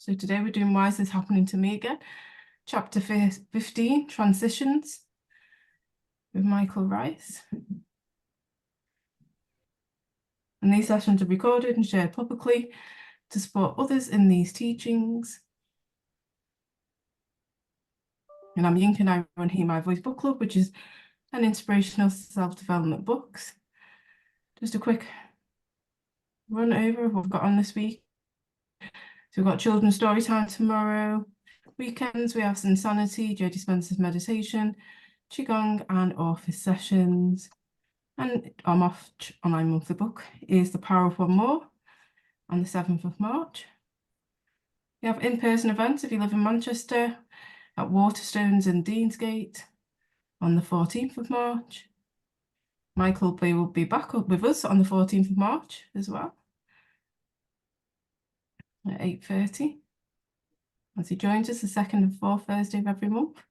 So today we're doing Why Is This Happening to Me Again? Chapter 15, Transitions, with Michael Ryce. And these sessions are recorded and shared publicly to support others in these teachings. And I'm Yink and I run Hear My Voice Book Club, which is an inspirational self-development books. Just a quick run over of what we've got on this week. So we've got children's story time tomorrow. Weekends, we have Insanity, Joe Dispenza's meditation, Qigong and office sessions. And our online monthly book is The Power of One More on the 7th of March. We have in-person events if you live in Manchester at Waterstones and Deansgate on the 14th of March. Michael will be back up with us on the 14th of March as well at 8:30 as he joins us the second and fourth Thursday of every month.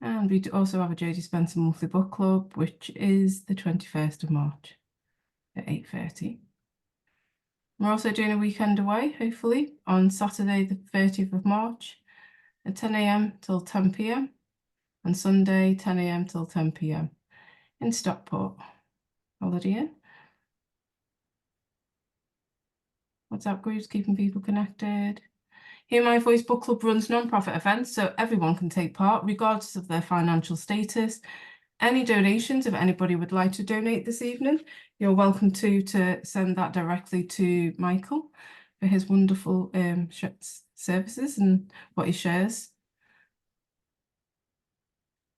And we also have a Joe Dispenza monthly book club, which is the 21st of March at 8:30. We're also doing a weekend away, hopefully, on Saturday the 30th of March at 10 AM till 10 PM and Sunday 10 AM till 10 PM in Stockport. Holiday Inn. WhatsApp groups keeping people connected. Hear My Voice Book Club runs non-profit events, so everyone can take part, regardless of their financial status. Any donations, if anybody would like to donate this evening, you're welcome to send that directly to Michael for his wonderful services and what he shares.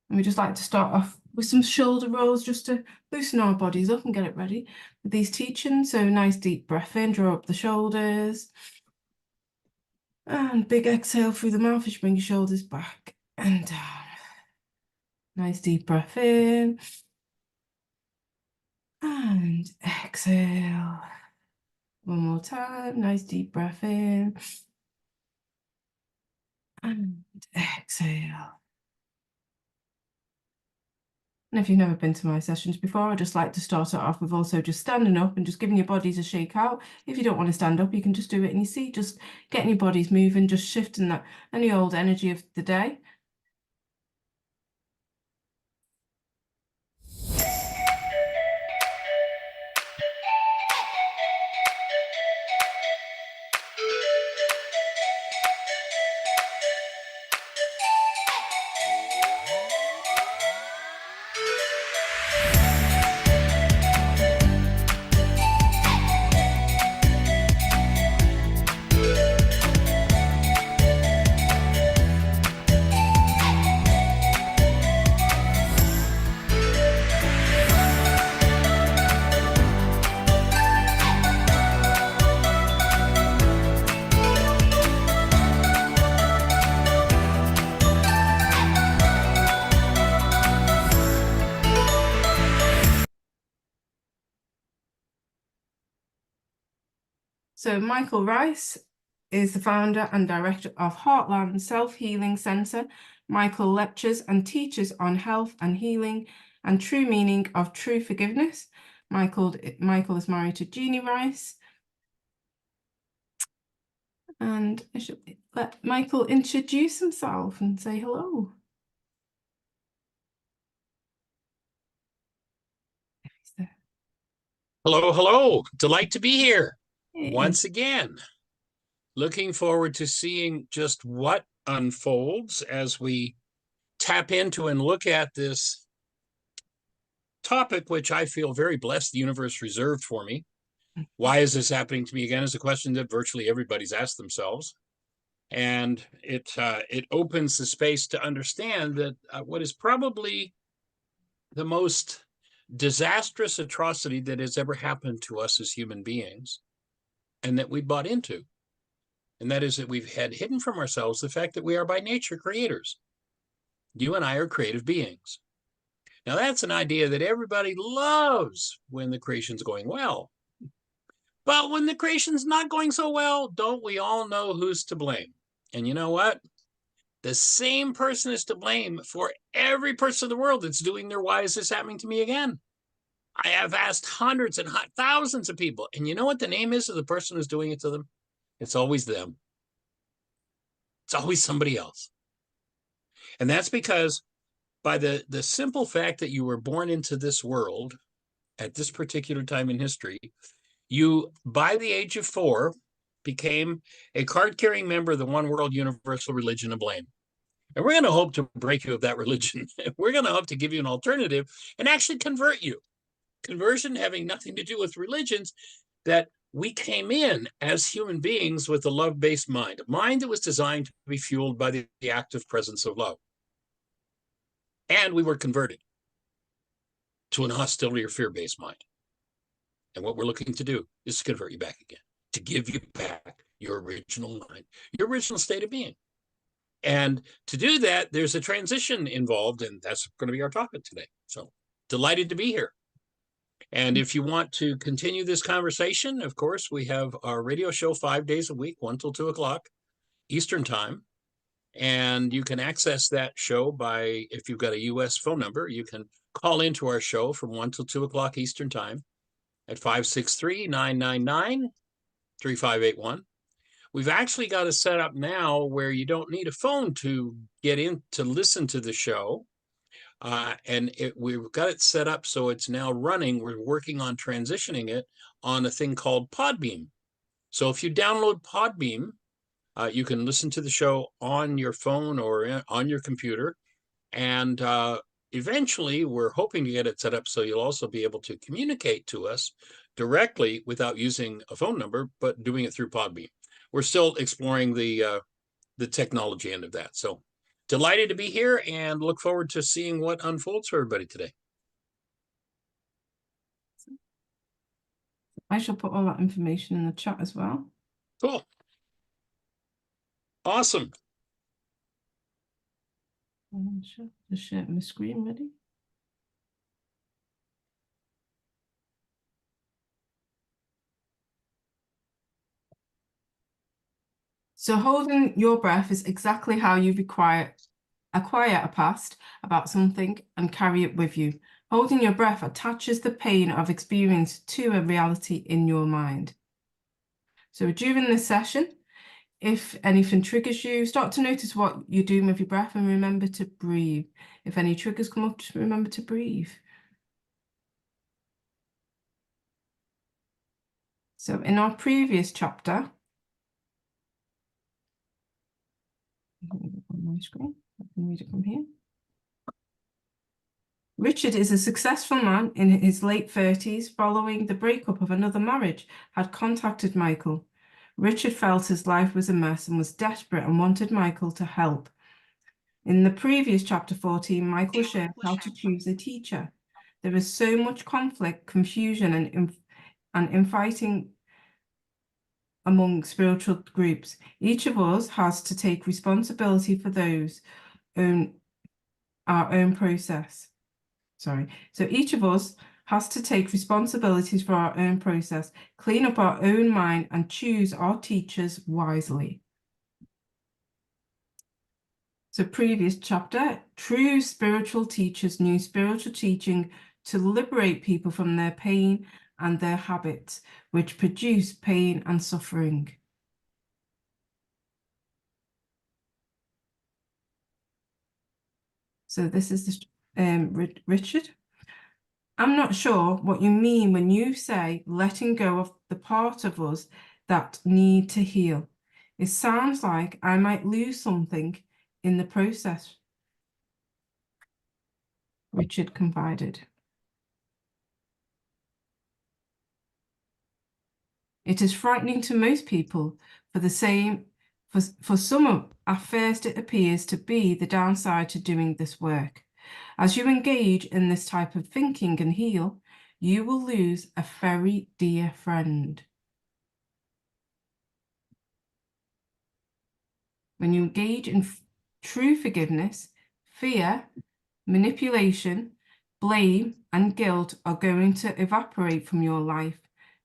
And we just like to start off with some shoulder rolls just to loosen our bodies up and get it ready for these teachings. So nice deep breath in, draw up the shoulders. And big exhale through the mouth as you bring your shoulders back and down. Nice deep breath in. And exhale. One more time. Nice deep breath in. And exhale. And if you've never been to my sessions before, I just like to start it off with also just standing up and just giving your bodies a shake out. If you don't want to stand up, you can just do it in your seat, just getting your bodies moving, just shifting that any old energy of the day. So Michael Ryce is the founder and director of Heartland Self-Healing Centre. Michael lectures and teaches on health and healing and true meaning of true forgiveness. Michael is married to Jeannie Ryce. And I should let Michael introduce himself and say hello. Hello, hello. Delight to be here. Once again, looking forward to seeing just what unfolds as we tap into and look at this topic, which I feel very blessed the universe reserved for me. Why is this happening to me again is a question that virtually everybody's asked themselves. And it opens the space to understand that what is probably the most disastrous atrocity that has ever happened to us as human beings, and that we bought into. And that is that we've had hidden from ourselves the fact that we are by nature creators. You and I are creative beings. Now that's an idea that everybody loves when the creation's going well. But when the creation's not going so well, don't we all know who's to blame? And you know what? The same person is to blame for every person in the world that's doing their why is this happening to me again? I have asked hundreds and thousands of people, and you know what the name is of the person who's doing it to them? It's always them. It's always somebody else. And that's because by the simple fact that you were born into this world at this particular time in history, you, by the age of 4, became a card-carrying member of the one world universal religion of blame. And we're going to hope to break you of that religion. We're going to hope to give you an alternative and actually convert you. Conversion having nothing to do with religions, that we came in as human beings with a love-based mind, a mind that was designed to be fueled by the active presence of love. And we were converted to an hostility or fear-based mind. And what we're looking to do is to convert you back again, to give you back your original mind, your original state of being. And to do that, there's a transition involved, and that's going to be our topic today. So delighted to be here. And if you want to continue this conversation, of course, we have our radio show 5 days a week, 1 till 2 o'clock Eastern time. And you can access that show by, if you've got a US phone number, you can call into our show from 1 till 2 o'clock Eastern time at 563-999-3581. We've actually got a setup now where you don't need a phone to get in to listen to the show. We've got it set up so it's now running. We're working on transitioning it on a thing called Podbeam. So if you download Podbeam, you can listen to the show on your phone or on your computer. And eventually, we're hoping to get it set up so you'll also be able to communicate to us directly without using a phone number, but doing it through Podbeam. We're still exploring the technology end of that. So delighted to be here and look forward to seeing what unfolds for everybody today. I shall put all that information in the chat as well. Cool. Awesome. Just share my screen ready. So holding your breath is exactly how you acquire a past about something and carry it with you. Holding your breath attaches the pain of experience to a reality in your mind. So during this session, if anything triggers you, start to notice what you're doing with your breath and remember to breathe. If any triggers come up, just remember to breathe. So in our previous chapter, on my screen, I can read it from here. Richard is a successful man in his late 30s following the breakup of another marriage, had contacted Michael. Richard felt his life was a mess and was desperate and wanted Michael to help. In the previous chapter 14, Michael shared how to choose a teacher. There is so much conflict, confusion, and infighting among spiritual groups. Each of us has to take responsibility for our own process. So each of us has to take responsibilities for our own process, clean up our own mind, and choose our teachers wisely. So previous chapter, true spiritual teachers knew spiritual teaching to liberate people from their pain and their habits, which produce pain and suffering. So this is Richard. I'm not sure what you mean when you say letting go of the part of us that need to heal. It sounds like I might lose something in the process, Richard confided. It is frightening to most people. For some, at first it appears to be the downside to doing this work. As you engage in this type of thinking and heal, you will lose a very dear friend. When you engage in true forgiveness, fear, manipulation, blame, and guilt are going to evaporate from your life.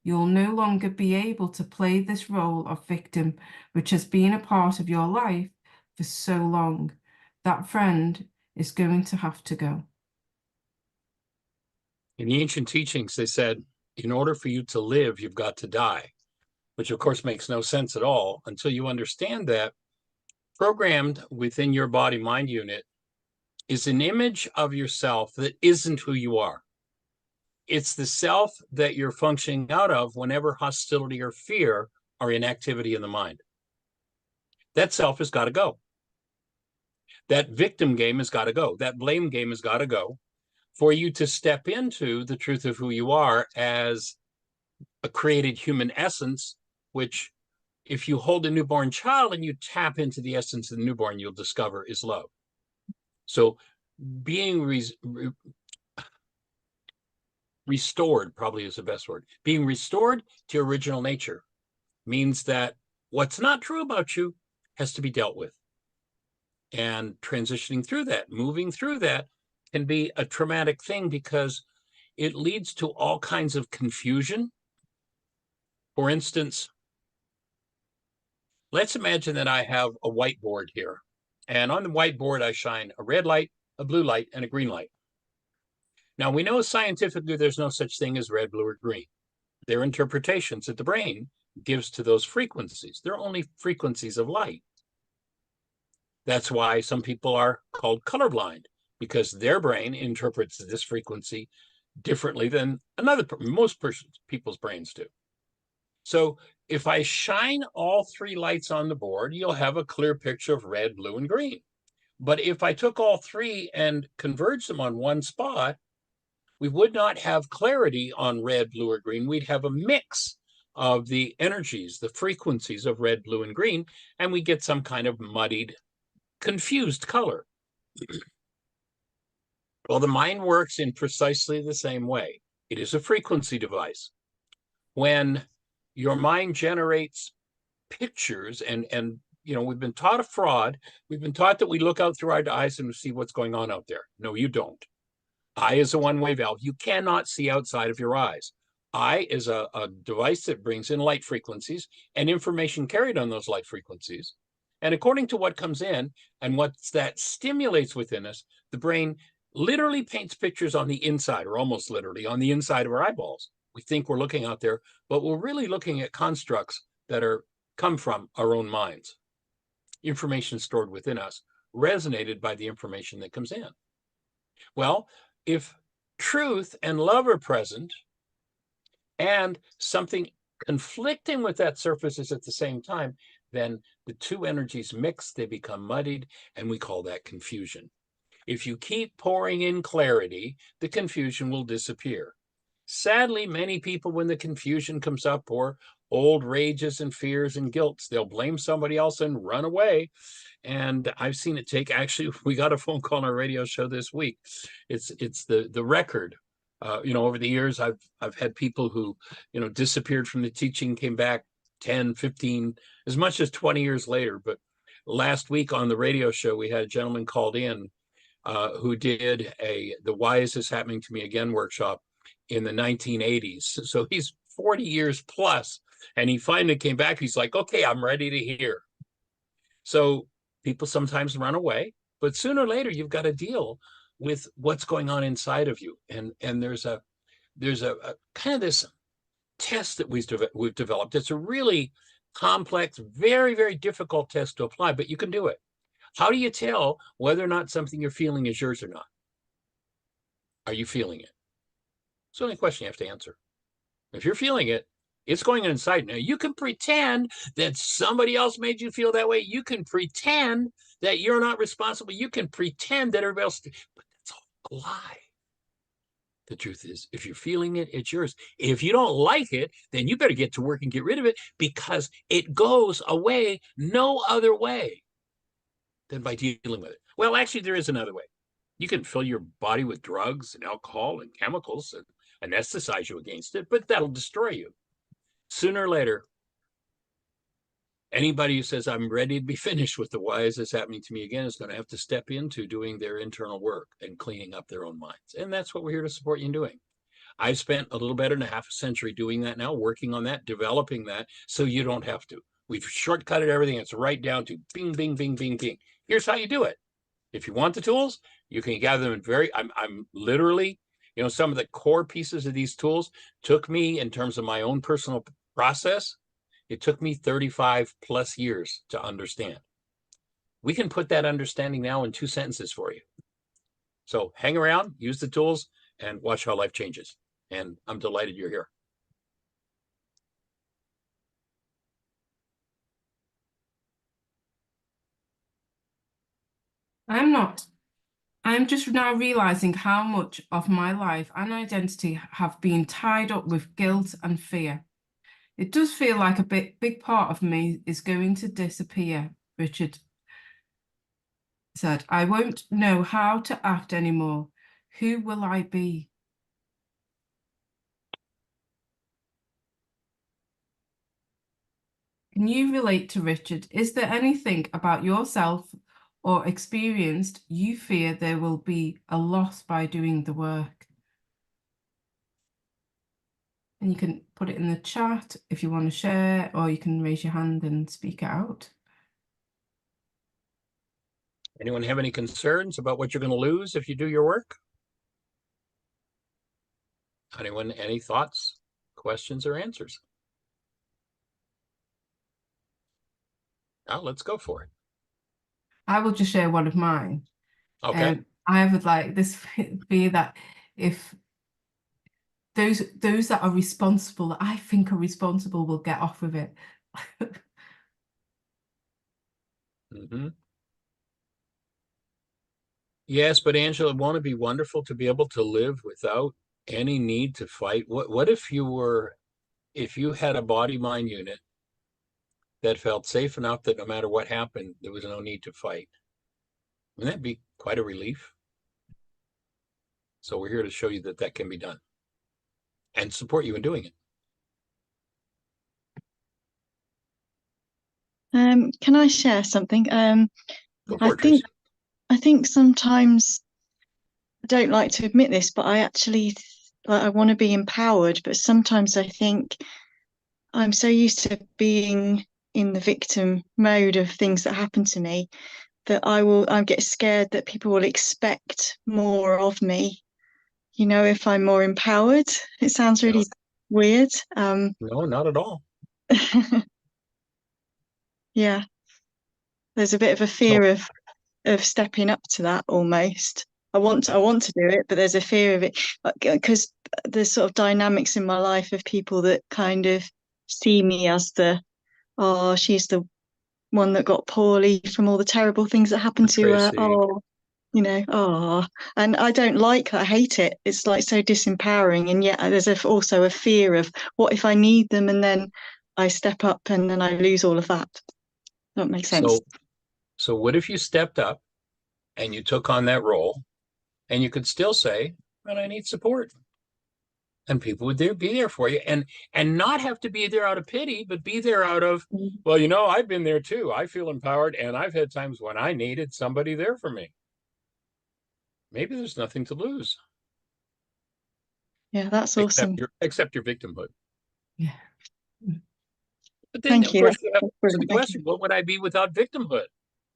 You'll no longer be able to play this role of victim, which has been a part of your life for so long. That friend is going to have to go. In the ancient teachings, they said, in order for you to live, you've got to die. which of course makes no sense at all until you understand that programmed within your body mind unit is an image of yourself that isn't who you are. It's the self that you're functioning out of whenever hostility or fear are in activity in the mind. That self has got to go. That victim game has got to go. That blame game has got to go for you to step into the truth of who you are as a created human essence, which if you hold a newborn child and you tap into the essence of the newborn, you'll discover is love. So being restored probably is the best word. Being restored to your original nature means that what's not true about you has to be dealt with. And transitioning through that, moving through that, can be a traumatic thing because it leads to all kinds of confusion. For instance, let's imagine that I have a whiteboard here. And on the whiteboard, I shine a red light, a blue light, and a green light. Now, we know scientifically there's no such thing as red, blue, or green. They're interpretations that the brain gives to those frequencies. They're only frequencies of light. That's why some people are called colorblind, because their brain interprets this frequency differently than most people's brains do. So if I shine all three lights on the board, you'll have a clear picture of red, blue, and green. But if I took all three and converged them on one spot, we would not have clarity on red, blue, or green. We'd have a mix of the energies, the frequencies of red, blue, and green, and we get some kind of muddied, confused color. Well, the mind works in precisely the same way. It is a frequency device. When your mind generates pictures, and we've been taught a fraud. We've been taught that we look out through our eyes and see what's going on out there. No, you don't. Eye is a one-way valve. You cannot see outside of your eyes. Eye is a device that brings in light frequencies and information carried on those light frequencies. And according to what comes in and what that stimulates within us, the brain literally paints pictures on the inside, or almost literally on the inside of our eyeballs. We think we're looking out there, but we're really looking at constructs that come from our own minds. Information stored within us, resonated by the information that comes in. Well, if truth and love are present and something conflicting with that surface is at the same time, then the two energies mix, they become muddied, and we call that confusion. If you keep pouring in clarity, the confusion will disappear. Sadly, many people, when the confusion comes up, or old rages and fears and guilts, they'll blame somebody else and run away. And I've seen it take, actually, we got a phone call on our radio show this week. It's the record. Over the years, I've had people who, disappeared from the teaching, came back 10, 15, as much as 20 years later. But last week on the radio show, we had a gentleman called in who did the Why Is This Happening to Me Again workshop in the 1980s. So he's 40 years plus, and he finally came back. He's like, okay, I'm ready to hear. So people sometimes run away, but sooner or later, you've got to deal with what's going on inside of you. And there's a kind of this test that we've developed. It's a really complex, very, very difficult test to apply, but you can do it. How do you tell whether or not something you're feeling is yours or not? Are you feeling it? It's the only question you have to answer. If you're feeling it, it's going inside. Now, you can pretend that somebody else made you feel that way. You can pretend that you're not responsible. You can pretend that everybody else, but that's all a lie. The truth is, if you're feeling it, it's yours. If you don't like it, then you better get to work and get rid of it, because it goes away no other way than by dealing with it. Well, actually, there is another way. You can fill your body with drugs and alcohol and chemicals and anesthetize you against it, but that'll destroy you. Sooner or later, anybody who says, I'm ready to be finished with the Why Is This Happening to Me Again is going to have to step into doing their internal work and cleaning up their own minds. And that's what we're here to support you in doing. I've spent a little better than a half a century doing that now, working on that, developing that, so you don't have to. We've shortcutted everything. It's right down to bing, bing, bing, bing, bing. Here's how you do it. If you want the tools, you can gather them in I'm literally, some of the core pieces of these tools took me, in terms of my own personal process, It took me 35 plus years to understand. We can put that understanding now in 2 sentences for you. So hang around, use the tools, and watch how life changes. And I'm delighted you're here. I'm not. I'm just now realizing how much of my life and identity have been tied up with guilt and fear. It does feel like a big part of me is going to disappear, Richard said. I won't know how to act anymore. Who will I be? Can you relate to Richard? Is there anything about yourself or experienced you fear there will be a loss by doing the work? And you can put it in the chat if you want to share, or you can raise your hand and speak it out. Anyone have any concerns about what you're going to lose if you do your work? Anyone, any thoughts, questions, or answers? Oh, let's go for it. I will just share one of mine. Okay. I would like this fear that if those that are responsible, that I think are responsible, will get off with it. Mm-hmm. Yes, but Angela, won't it be wonderful to be able to live without any need to fight? What if you had a body-mind unit that felt safe enough that no matter what happened, there was no need to fight? Wouldn't that be quite a relief? So we're here to show you that that can be done and support you in doing it. Can I share something? Go for it, I think sometimes I don't like to admit this, but I actually I want to be empowered, but sometimes I think I'm so used to being in the victim mode of things that happen to me that I get scared that people will expect more of me, if I'm more empowered. It sounds really weird. No, not at all. Yeah. There's a bit of a fear of stepping up to that almost. I want to do it, but there's a fear of it because there's sort of dynamics in my life of people that kind of see me as she's the one that got poorly from all the terrible things that happened to her. And I don't like that. I hate it. It's like so disempowering. And yet there's also a fear of what if I need them and then I step up and then I lose all of that. That makes sense. So what if you stepped up and you took on that role and you could still say, well, I need support. And people would be there for you and not have to be there out of pity, but be there out of, well, I've been there too. I feel empowered and I've had times when I needed somebody there for me. Maybe there's nothing to lose. Yeah, that's awesome. Except your victimhood. Yeah. But then, of course, you have the question, what would I be without victimhood?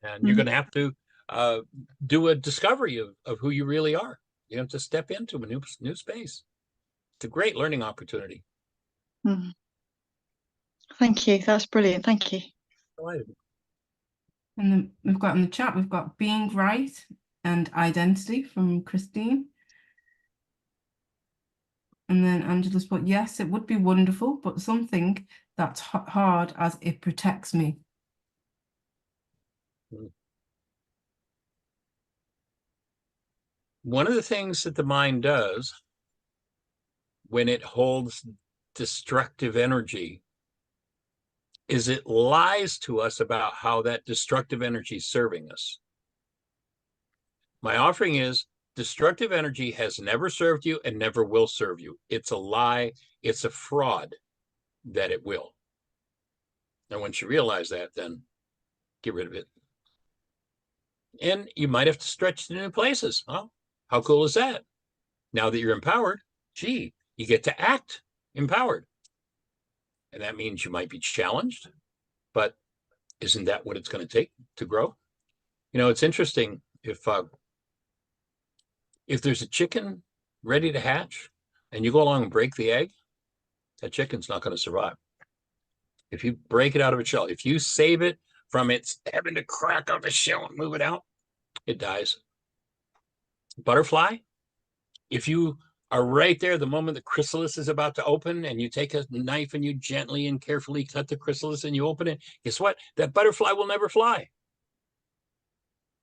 And you're going to have to do a discovery of who you really are. You have to step into a new space. It's a great learning opportunity. Thank you. That's brilliant. Thank you. And then we've got in the chat, we've got being right and identity from Christine. And then Angela's put, yes, it would be wonderful, but something that's hard as it protects me. One of the things that the mind does when it holds destructive energy is it lies to us about how that destructive energy is serving us. My offering is destructive energy has never served you and never will serve you. It's a lie. It's a fraud that it will. And once you realize that, then get rid of it. And you might have to stretch to new places. Well, how cool is that? Now that you're empowered, you get to act empowered. And that means you might be challenged, but isn't that what it's going to take to grow? It's interesting if there's a chicken ready to hatch and you go along and break the egg, that chicken's not going to survive. If you break it out of its shell, if you save it from its having to crack out the shell and move it out, it dies. Butterfly, if you are right there the moment the chrysalis is about to open and you take a knife and you gently and carefully cut the chrysalis and you open it, guess what? That butterfly will never fly.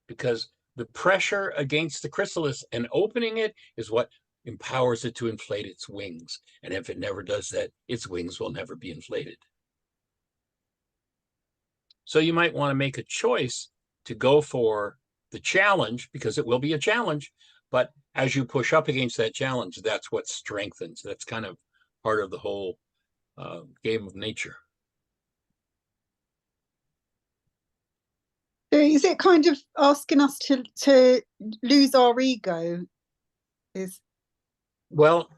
Because the pressure against the chrysalis and opening it is what empowers it to inflate its wings. And if it never does that, its wings will never be inflated. So you might want to make a choice to go for the challenge, because it will be a challenge. But as you push up against that challenge, that's what strengthens. That's kind of part of the whole game of nature. Is it kind of asking us to lose our ego? Well,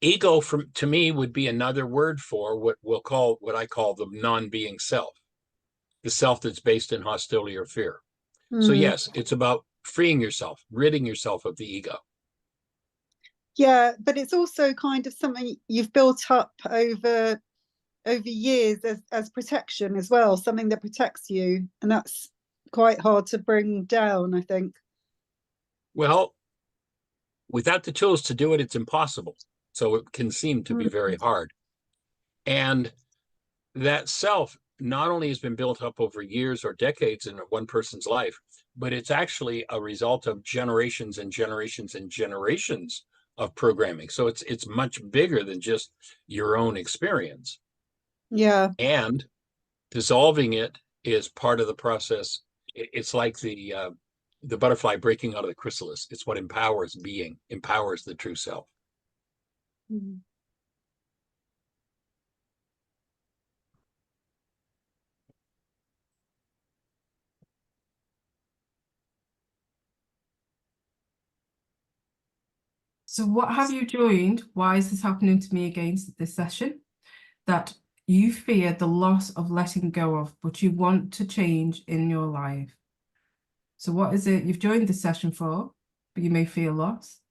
ego to me would be another word for what I call the non-being self, the self that's based in hostility or fear. So yes, it's about freeing yourself, ridding yourself of the ego. Yeah, but it's also kind of something you've built up over years as protection as well, something that protects you, and that's quite hard to bring down, I think. Well, without the tools to do it, it's impossible. So it can seem to be very hard. And that self not only has been built up over years or decades in one person's life, but it's actually a result of generations and generations and generations of programming. So it's much bigger than just your own experience. Yeah. And dissolving it is part of the process. It's like the butterfly breaking out of the chrysalis. It's what empowers being, empowers the true self. Mm. So what have you joined? Why is this happening to me again this session? That you fear the loss of letting go of, but you want to change in your life. So what is it you've joined this session for? But you may feel lost,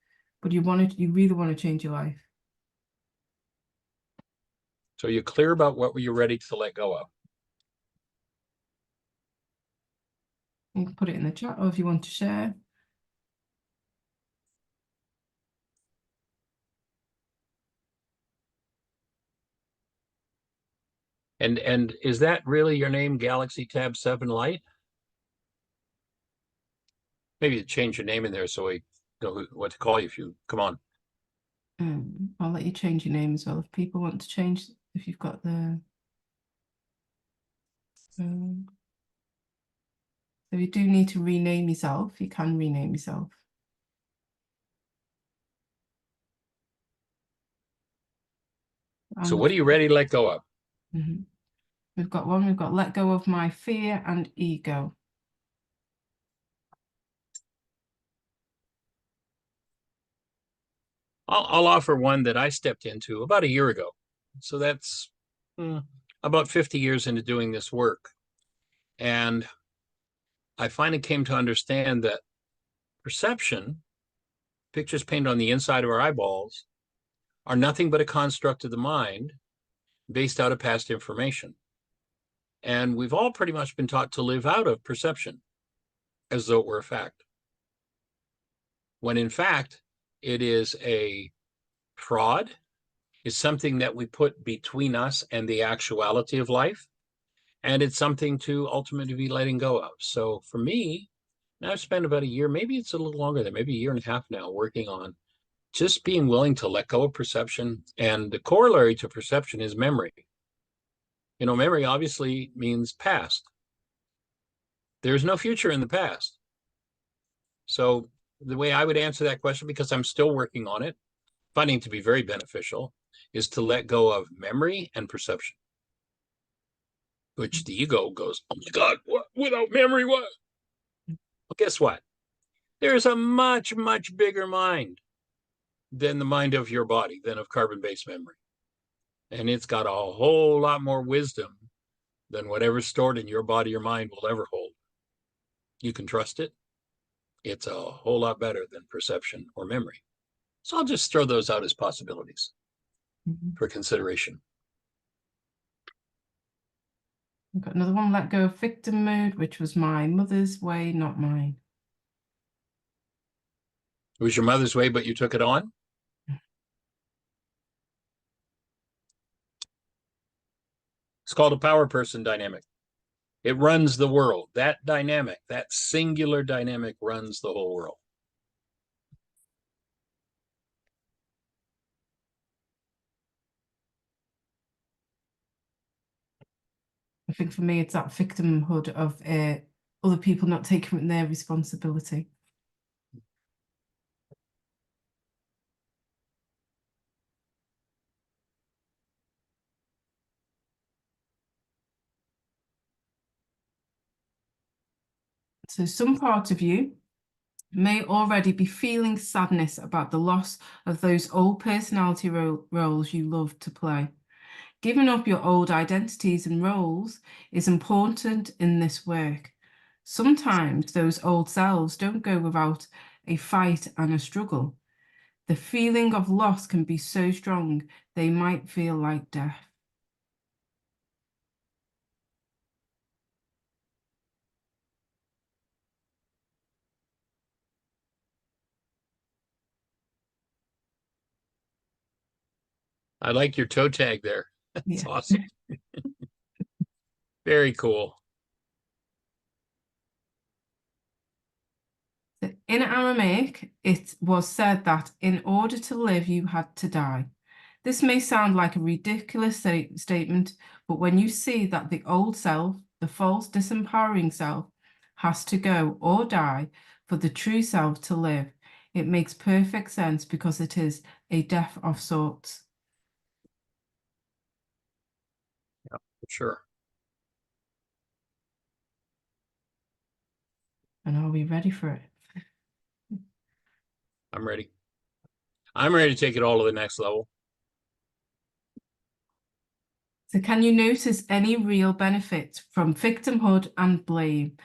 but you really want to change your life. So you're clear about what you're ready to let go of. You can put it in the chat, or if you want to share. And is that really your name, Galaxy Tab 7 Lite? Maybe you change your name in there so we know what to call you if you come on. I'll let you change your name as well if people want to change, if you've got the so if you do need to rename yourself, you can rename yourself. So what are you ready to let go of? We've got let go of my fear and ego. I'll offer one that I stepped into about a year ago. So that's about 50 years into doing this work. And I finally came to understand that perception, pictures painted on the inside of our eyeballs, are nothing but a construct of the mind based out of past information. And we've all pretty much been taught to live out of perception as though it were a fact. When in fact, it is a fraud, is something that we put between us and the actuality of life. And it's something to ultimately be letting go of. So for me, now I've spent about a year, maybe it's a little longer than maybe a year and a half now, working on just being willing to let go of perception. And the corollary to perception is memory. You know, memory obviously means past. There's no future in the past. So the way I would answer that question, because I'm still working on it, finding it to be very beneficial, is to let go of memory and perception. Which the ego goes, oh my God, what? Without memory, what? Well, guess what? There's a much, much bigger mind than the mind of your body, than of carbon-based memory. And it's got a whole lot more wisdom than whatever's stored in your body or mind will ever hold. You can trust it. It's a whole lot better than perception or memory. So I'll just throw those out as possibilities for consideration. We've got another one, let go of victim mode, which was my mother's way, not mine. It was your mother's way, but you took it on? It's called a power person dynamic. It runs the world. That dynamic, that singular dynamic runs the whole world. I think for me, it's that victimhood of other people not taking their responsibility. So some part of you may already be feeling sadness about the loss of those old personality roles you loved to play. Giving up your old identities and roles is important in this work. Sometimes those old selves don't go without a fight and a struggle. The feeling of loss can be so strong, they might feel like death. I like your toe tag there. That's Yeah. awesome. Very cool. In Aramaic, it was said that in order to live, you had to die. This may sound like a ridiculous statement, but when you see that the old self, the false, disempowering self, has to go or die for the true self to live, it makes perfect sense because it is a death of sorts. Yeah, for sure. And are we ready for it? I'm ready. I'm ready to take it all to the next level. So can you notice any real benefits from victimhood and blame,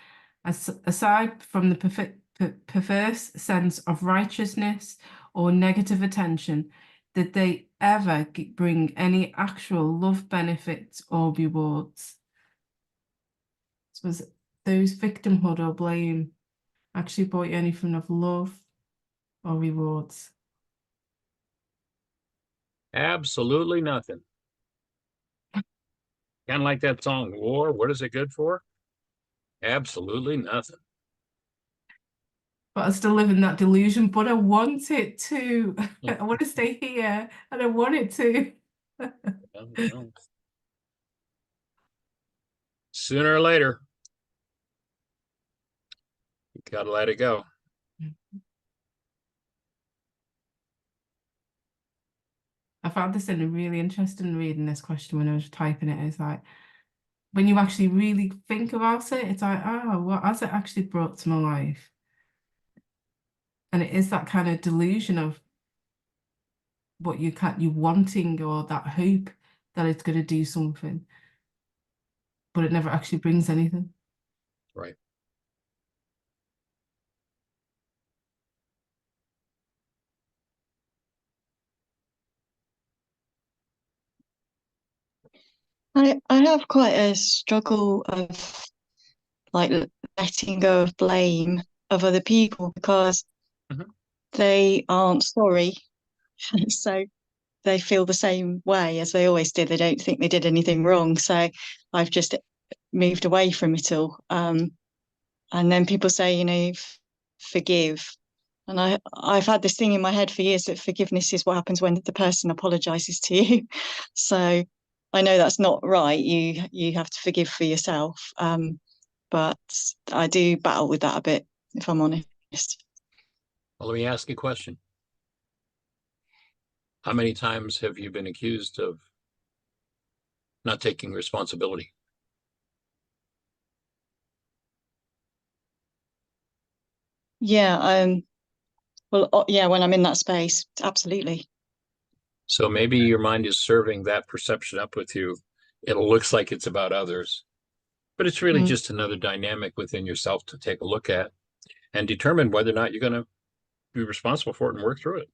aside from the perverse sense of righteousness or negative attention? Did they ever bring any actual love benefits or rewards? So was those victimhood or blame actually brought you anything of love or rewards? Absolutely nothing. Kind of like that song, War, what is it good for? Absolutely nothing. But I still live in that delusion, but I want it to. I want to stay here and I want it to. Well, sooner or later, you gotta let it go. I found this in a really interesting reading this question when I was typing it. It's like, when you actually really think about it, it's like, oh, what has it actually brought to my life? And it is that kind of delusion of what you wanting, or that hope that it's going to do something, but it never actually brings anything. Right. I have quite a struggle of like letting go of blame of other people because Mhm. they aren't sorry. So they feel the same way as they always did. They don't think they did anything wrong. So I've just moved away from it all. And then people say, forgive. And I've had this thing in my head for years that forgiveness is what happens when the person apologizes to you. So I know that's not right. You have to forgive for yourself. But I do battle with that a bit, if I'm honest. Well, let me ask you a question. How many times have you been accused of not taking responsibility? Yeah. Well, yeah, when I'm in that space, absolutely. So maybe your mind is serving that perception up with you. It looks like it's about others, but it's really Mm. just another dynamic within yourself to take a look at and determine whether or not you're going to be responsible for it and work through it.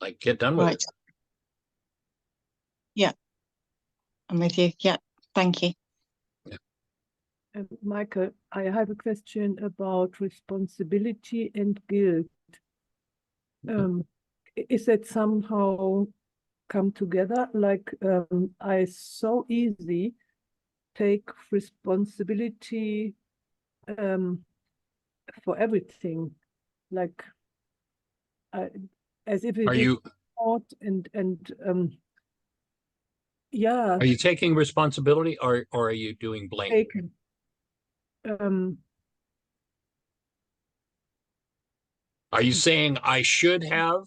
Like, get done with Right. it. Yeah, I'm with you. Yeah, thank you. Michael, I have a question about responsibility and guilt. Is that somehow come together? Like I so easy take responsibility for everything, like as if it Are is you thought yeah, are you taking responsibility, or are you doing blame? taken. Are you saying I should have?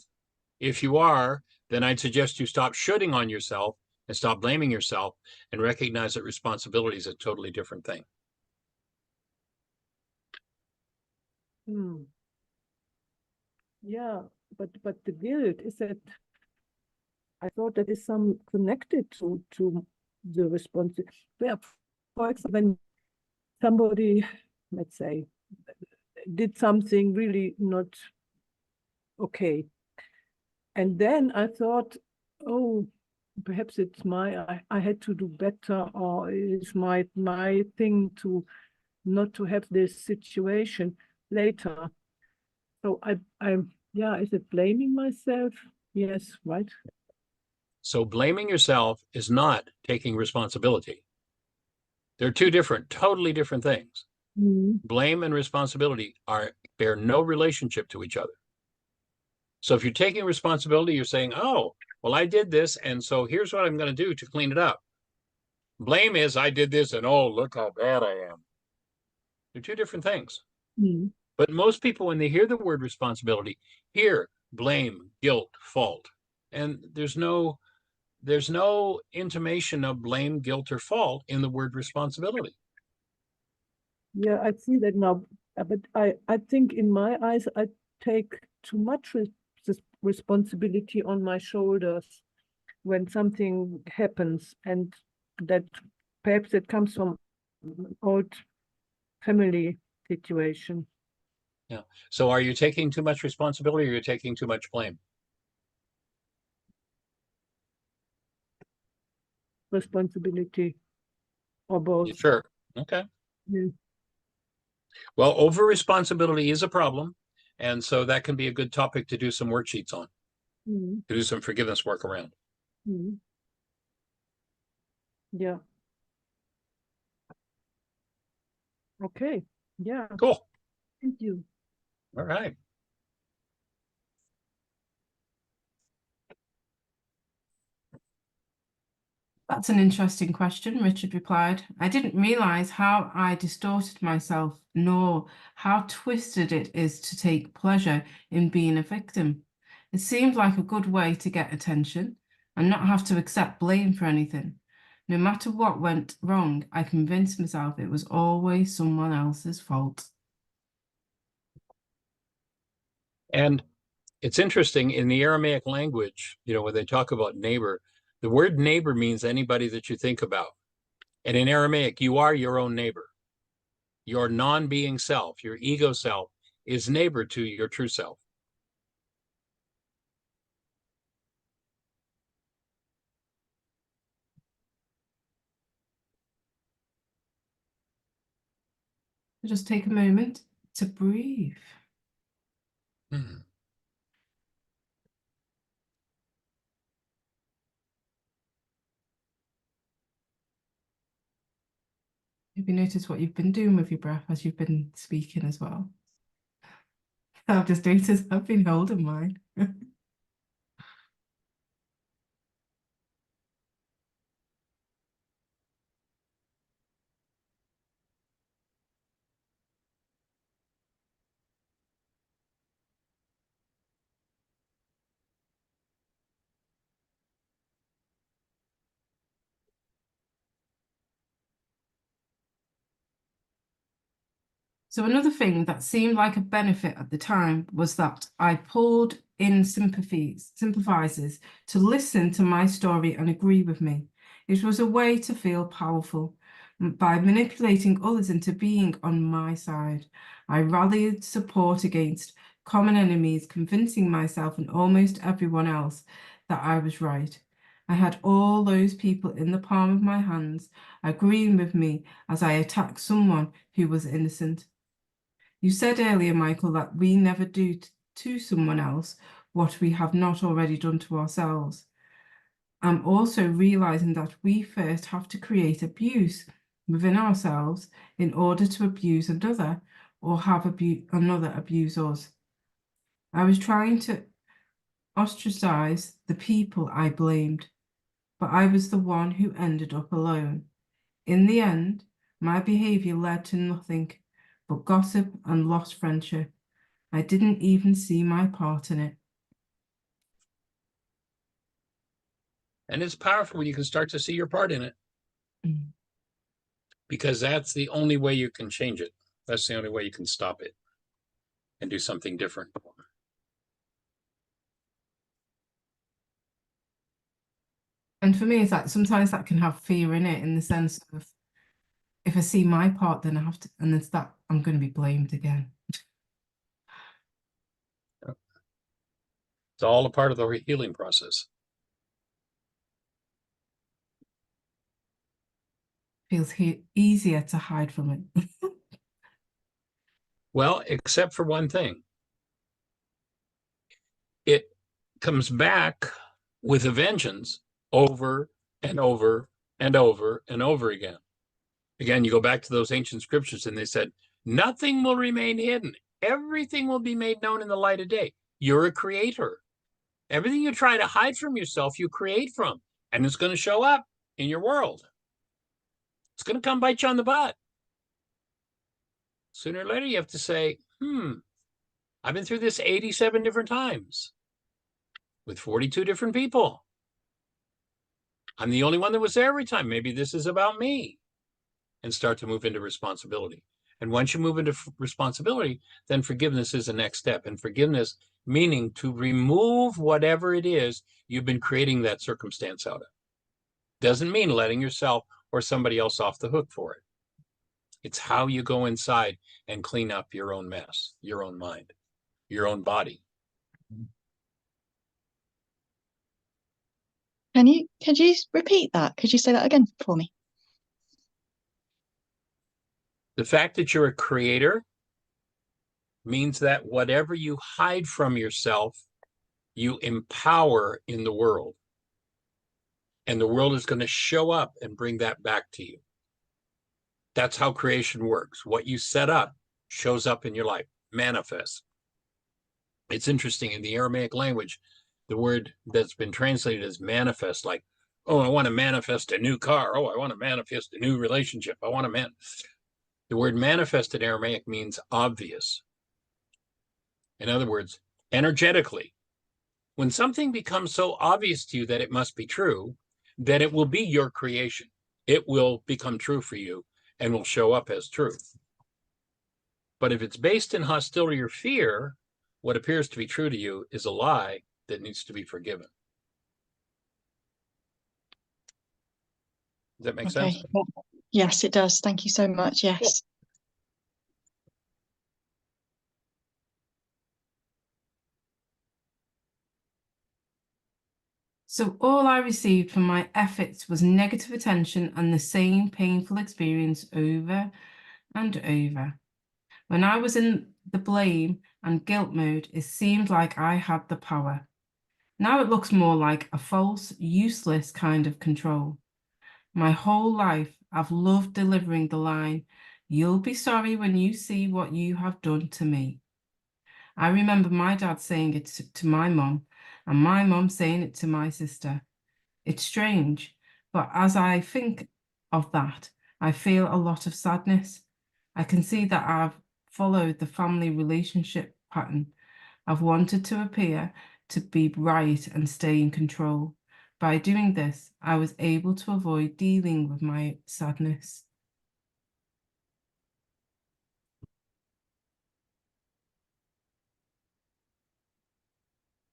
If you are, then I'd suggest you stop shoulding on yourself and stop blaming yourself and recognize that responsibility is a totally different thing. Yeah, but the guilt is that I thought that is some connected to the responsibility. Where, for example, when somebody, let's say, did something really not okay, and then I thought, oh, perhaps it's I had to do better, or it's my thing to not to have this situation later. So yeah, is it blaming myself? Yes, right. So blaming yourself is not taking responsibility. They're two different, totally different things. Blame and responsibility bear no relationship to each other. So if you're taking responsibility, you're saying, oh, well, I did this, and so here's what I'm going to do to clean it up. Blame is I did this, and oh, look how bad I am. They're two different things. But most people, when they hear the word responsibility, hear blame, guilt, fault. And there's no intimation of blame, guilt, or fault in the word responsibility. Yeah, I see that now. But I think in my eyes, I take too much responsibility on my shoulders when something happens, and that perhaps it comes from old family situation. Yeah. So are you taking too much responsibility, or you're taking too much blame? Responsibility, or both. Sure. Okay. Yeah. Well, over responsibility is a problem. And so that can be a good topic to do some worksheets on, to do some forgiveness work around. Yeah. Okay. Yeah. Cool. Thank you. All right. That's an interesting question, Richard replied. I didn't realize how I distorted myself, nor how twisted it is to take pleasure in being a victim. It seemed like a good way to get attention and not have to accept blame for anything. No matter what went wrong, I convinced myself it was always someone else's fault. And it's interesting in the Aramaic language, when they talk about neighbor, the word neighbor means anybody that you think about. And in Aramaic, you are your own neighbor. Your non-being self, your ego self, is neighbor to your true self. Just take a moment to breathe. Have you noticed what you've been doing with your breath as you've been speaking as well? I've just noticed I've been holding mine. So another thing that seemed like a benefit at the time was that I pulled in sympathizers to listen to my story and agree with me. It was a way to feel powerful. By manipulating others into being on my side, I rallied support against common enemies, convincing myself and almost everyone else that I was right. I had all those people in the palm of my hands, agreeing with me as I attacked someone who was innocent. You said earlier, Michael, that we never do to someone else what we have not already done to ourselves. I'm also realizing that we first have to create abuse within ourselves in order to abuse another or have another abuse us. I was trying to ostracize the people I blamed, but I was the one who ended up alone. In the end, my behavior led to nothing but gossip and lost friendship. I didn't even see my part in it. And it's powerful when you can start to see your part in it, because that's the only way you can change it. That's the only way you can stop it and do something different. And for me, it's like sometimes that can have fear in it, in the sense of if I see my part, then I have to, and it's that I'm going to be blamed again. It's all a part of the healing process. Feels easier to hide from it. Well, except for one thing. It comes back with a vengeance over and over and over and over again. Again, you go back to those ancient scriptures and they said, nothing will remain hidden. Everything will be made known in the light of day. You're a creator. Everything you try to hide from yourself, you create from, and it's going to show up in your world. It's going to come bite you on the butt. Sooner or later, you have to say, I've been through this 87 different times with 42 different people. I'm the only one that was there every time. Maybe this is about me. And start to move into responsibility. And once you move into responsibility, then forgiveness is the next step. And forgiveness meaning to remove whatever it is you've been creating that circumstance out of. Doesn't mean letting yourself or somebody else off the hook for it. It's how you go inside and clean up your own mess, your own mind, your own body. Could you repeat that? Could you say that again for me? The fact that you're a creator means that whatever you hide from yourself, you empower in the world. And the world is going to show up and bring that back to you. That's how creation works. What you set up shows up in your life, manifests. It's interesting, in the Aramaic language, the word that's been translated as manifest, like, oh, I want to manifest a new car. Oh, I want to manifest a new relationship. I want to The word manifest in Aramaic means obvious. In other words, energetically, when something becomes so obvious to you that it must be true, then it will be your creation. It will become true for you and will show up as truth. But if it's based in hostility or fear, what appears to be true to you is a lie that needs to be forgiven. Does that make sense? Yes, it does. Thank you so much. Yes. So all I received from my efforts was negative attention and the same painful experience over and over. When I was in the blame and guilt mode, it seemed like I had the power. Now it looks more like a false, useless kind of control. My whole life, I've loved delivering the line, "You'll be sorry when you see what you have done to me." I remember my dad saying it to my mom, and my mom saying it to my sister. It's strange, but as I think of that, I feel a lot of sadness. I can see that I've followed the family relationship pattern. I've wanted to appear to be right and stay in control. By doing this, I was able to avoid dealing with my sadness.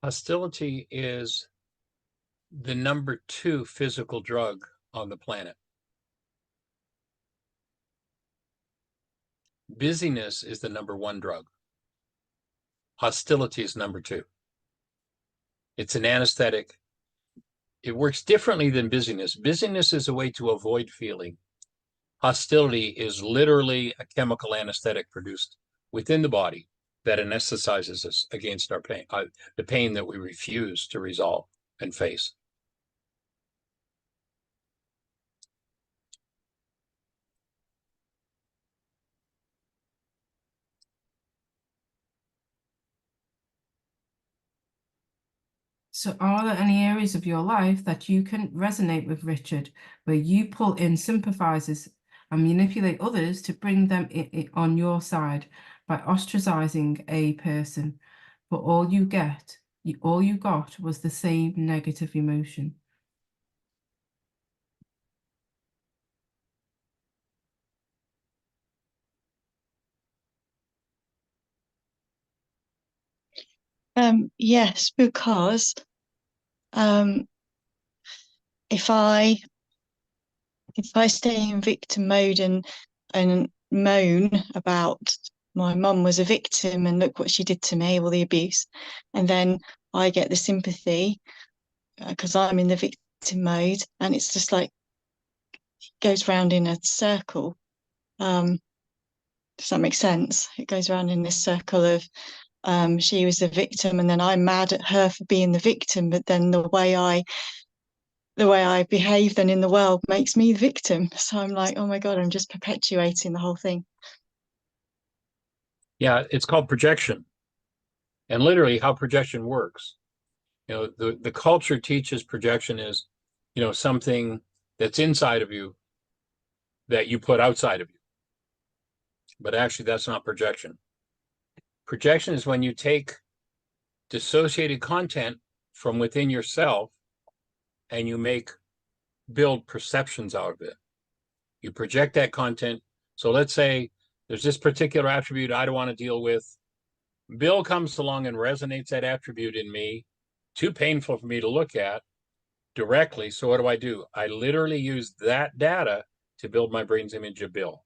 Hostility is the number 2 physical drug on the planet. Busyness is the number 1 drug. Hostility is number 2. It's an anesthetic. it works differently than busyness. Busyness is a way to avoid feeling. Hostility is literally a chemical anesthetic produced within the body that anesthetizes us against our pain, the pain that we refuse to resolve and face. So are there any areas of your life that you can resonate with, Richard, where you pull in sympathizers and manipulate others to bring them on your side by ostracizing a person, but all you got was the same negative emotion? Yes, because if I stay in victim mode and moan about my mum was a victim and look what she did to me, all the abuse, and then I get the sympathy because I'm in the victim mode, and it's just like it goes round in a circle. Does that make sense? It goes around in this circle of she was the victim, and then I'm mad at her for being the victim, but then the way I behave then in the world makes me the victim. So I'm like, oh my God, I'm just perpetuating the whole thing. Yeah, it's called projection. And literally how projection works. The culture teaches projection is, something that's inside of you that you put outside of you. But actually, that's not projection. Projection is when you take dissociated content from within yourself and you build perceptions out of it. You project that content. So let's say there's this particular attribute I don't want to deal with. Bill comes along and resonates that attribute in me, too painful for me to look at directly. So what do? I literally use that data to build my brain's image of Bill.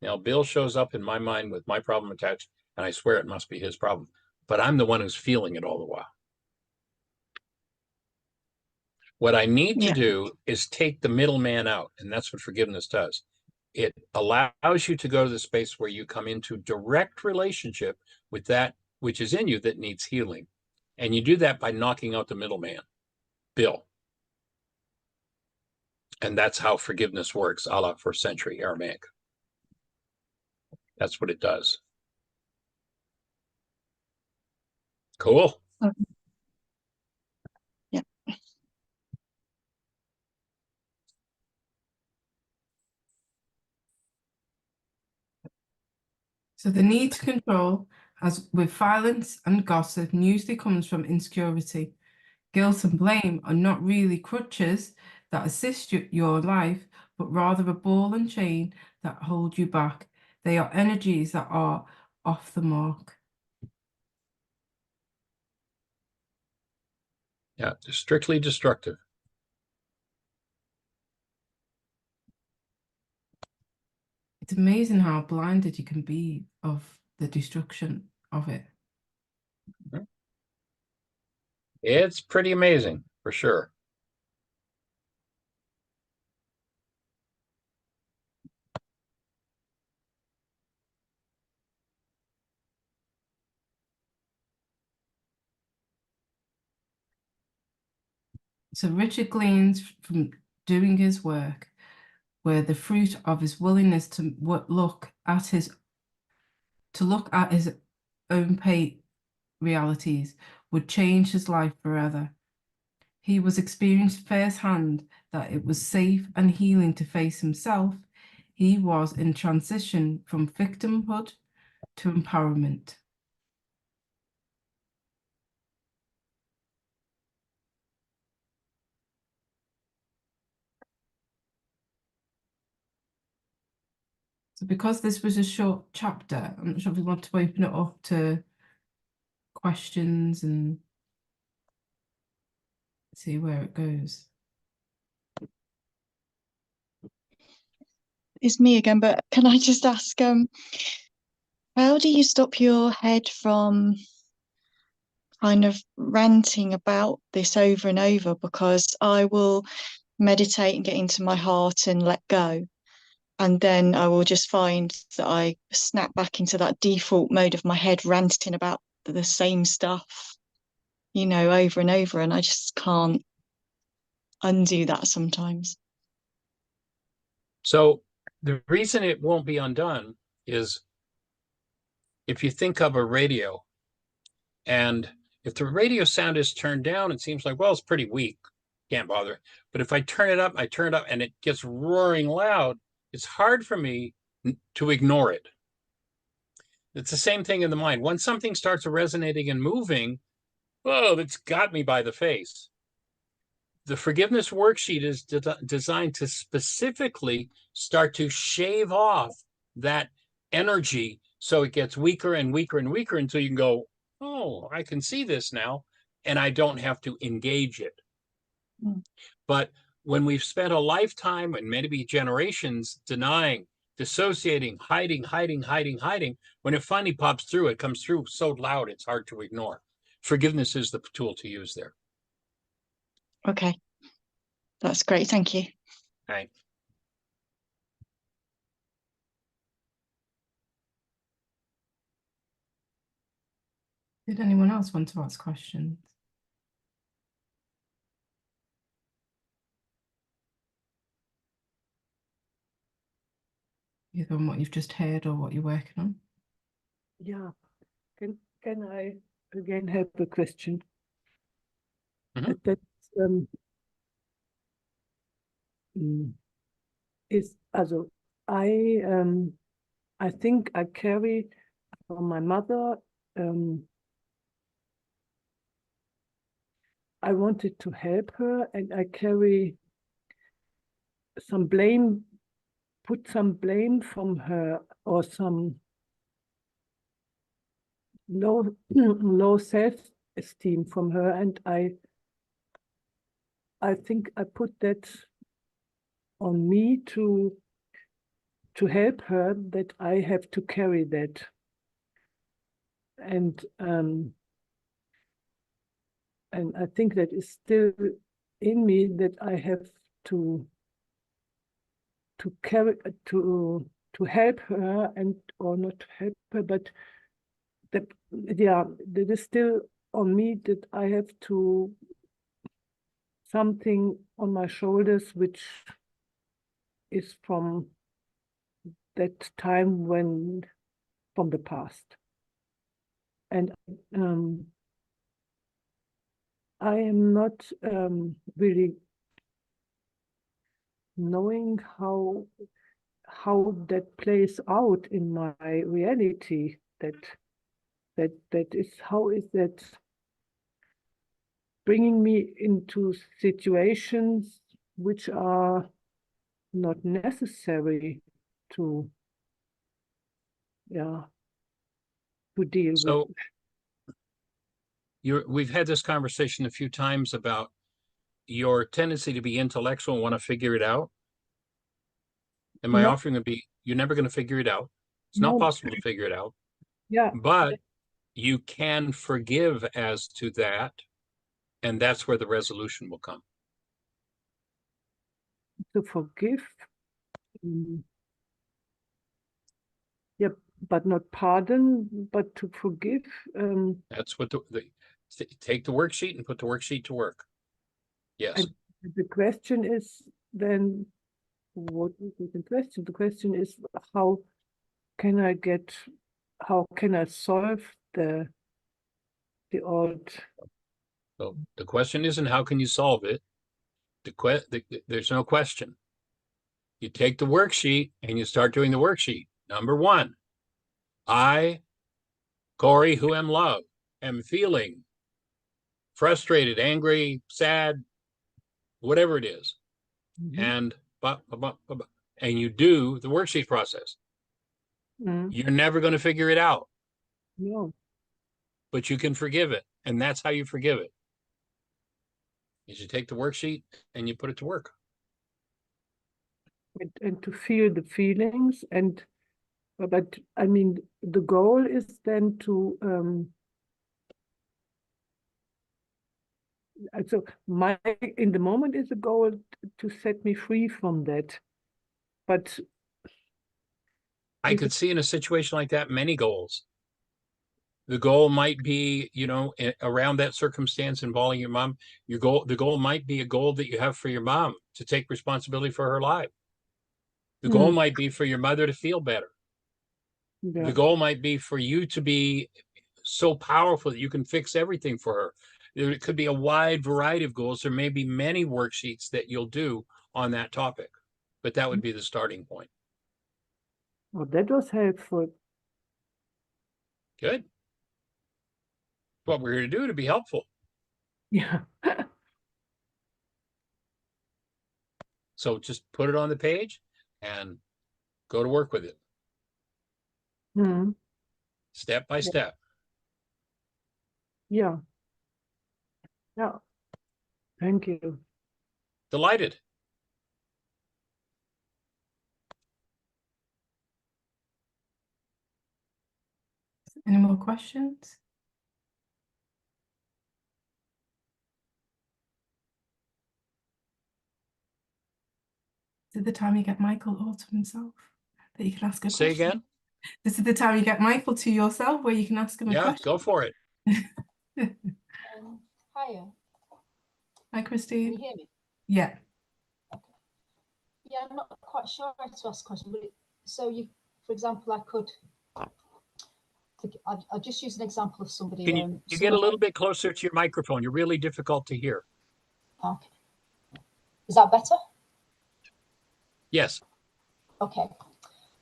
Now, Bill shows up in my mind with my problem attached, and I swear it must be his problem. But I'm the one who's feeling it all the while. What I need to do is take the middleman out, and that's what forgiveness does. It allows you to go to the space where you come into direct relationship with that which is in you that needs healing. And you do that by knocking out the middleman, Bill. And that's how forgiveness works, a la first century Aramaic. That's what it does. Cool. Yeah. So the need to control, as with violence and gossip, usually comes from insecurity. Guilt and blame are not really crutches that assist your life, but rather a ball and chain that hold you back. They are energies that are off the mark. Yeah, strictly destructive. It's amazing how blinded you can be of the destruction of it. It's pretty amazing, for sure. So Richard gleans from doing his work where the fruit of his willingness to look at his own realities would change his life forever. He was experienced firsthand that it was safe and healing to face himself. He was in transition from victimhood to empowerment. So because this was a short chapter, I'm not sure if we want to open it up to questions and see where it goes. It's me again, but can I just ask, how do you stop your head from kind of ranting about this over and over, because I will meditate and get into my heart and let go. And then I will just find that I snap back into that default mode of my head ranting about the same stuff, you know, over and over. And I just can't undo that sometimes. So the reason it won't be undone is if you think of a radio, and if the radio sound is turned down, it seems like, well, it's pretty weak, can't bother. But if I turn it up, and it gets roaring loud, it's hard for me to ignore it. It's the same thing in the mind. Once something starts resonating and moving, whoa, it's got me by the face. The forgiveness worksheet is designed to specifically start to shave off that energy so it gets weaker and weaker and weaker until you can go, oh, I can see this now, and I don't have to engage it. Mm. But when we've spent a lifetime and maybe generations denying, dissociating, hiding, when it finally pops through, it comes through so loud it's hard to ignore. Forgiveness is the tool to use there. Okay, that's great. Thank you. Right. Did anyone else want to ask questions? Either on what you've just heard or what you're working on? Yeah. Can I again have a question? Mhm. That is also I think I carry from my mother. I wanted to help her, and I carry some blame, put some blame from her, or some low self-esteem from her, and I think I put that on me to help her, that I have to carry that. And I think that is still in me, that I have to carry, to help her, and or not help her, but that, yeah, that is still on me, that I have to something on my shoulders which is from that time, when from the past. And I am not really knowing how that plays out in my reality. That is, how is that bringing me into situations which are not necessary to, yeah, to deal with. So we've had this conversation a few times about your tendency to be intellectual and want to figure it out. And my No. offering would be, you're never going to figure it out. It's not No. possible to figure it out, Yeah, but you can forgive as to that, and that's where the resolution will come. to forgive. Yeah, but not pardon, but to forgive. That's what take the worksheet and put the worksheet to work. Yes. And the question is then, what is the question? The question is, how can I solve the old? So the question isn't how can you solve it. There's no question. You take the worksheet and you start doing the worksheet. Number one, I, Corey, who am love, am feeling frustrated, angry, sad, whatever it is. And you do the worksheet process. You're never going to figure it out. No. But you can forgive it. And that's how you forgive it. Is you take the worksheet and you put it to work. And to feel the feelings, but I mean, the goal is then to so my in the moment is a goal to set me free from that. But I is could it, see in a situation like that many goals. The goal might be, around that circumstance involving your mom, the goal might be a goal that you have for your mom to take responsibility for her life. The goal might be for your mother to feel better. yeah. The goal might be for you to be so powerful that you can fix everything for her. It could be a wide variety of goals. There may be many worksheets that you'll do on that topic, but that would be the starting point. Oh, that was helpful. Good. What we're here to do to be helpful. Yeah. So just put it on the page and go to work with it, Hmm. step by step. Yeah. Yeah. Thank you. Delighted. Any more questions? Is it the time you get Michael all to himself that you can ask a Say question? again? This is the time you get Michael to yourself where you can ask him a Yeah, question. go for it. Hiya, Hi, can Christine. you hear me? Yeah. Yeah, I'm not quite sure how to ask a question, but so you, for example, I'll just use an example of somebody. Can you get a little bit closer to your microphone? You're really difficult to hear. Okay. Is that better? Yes. Okay.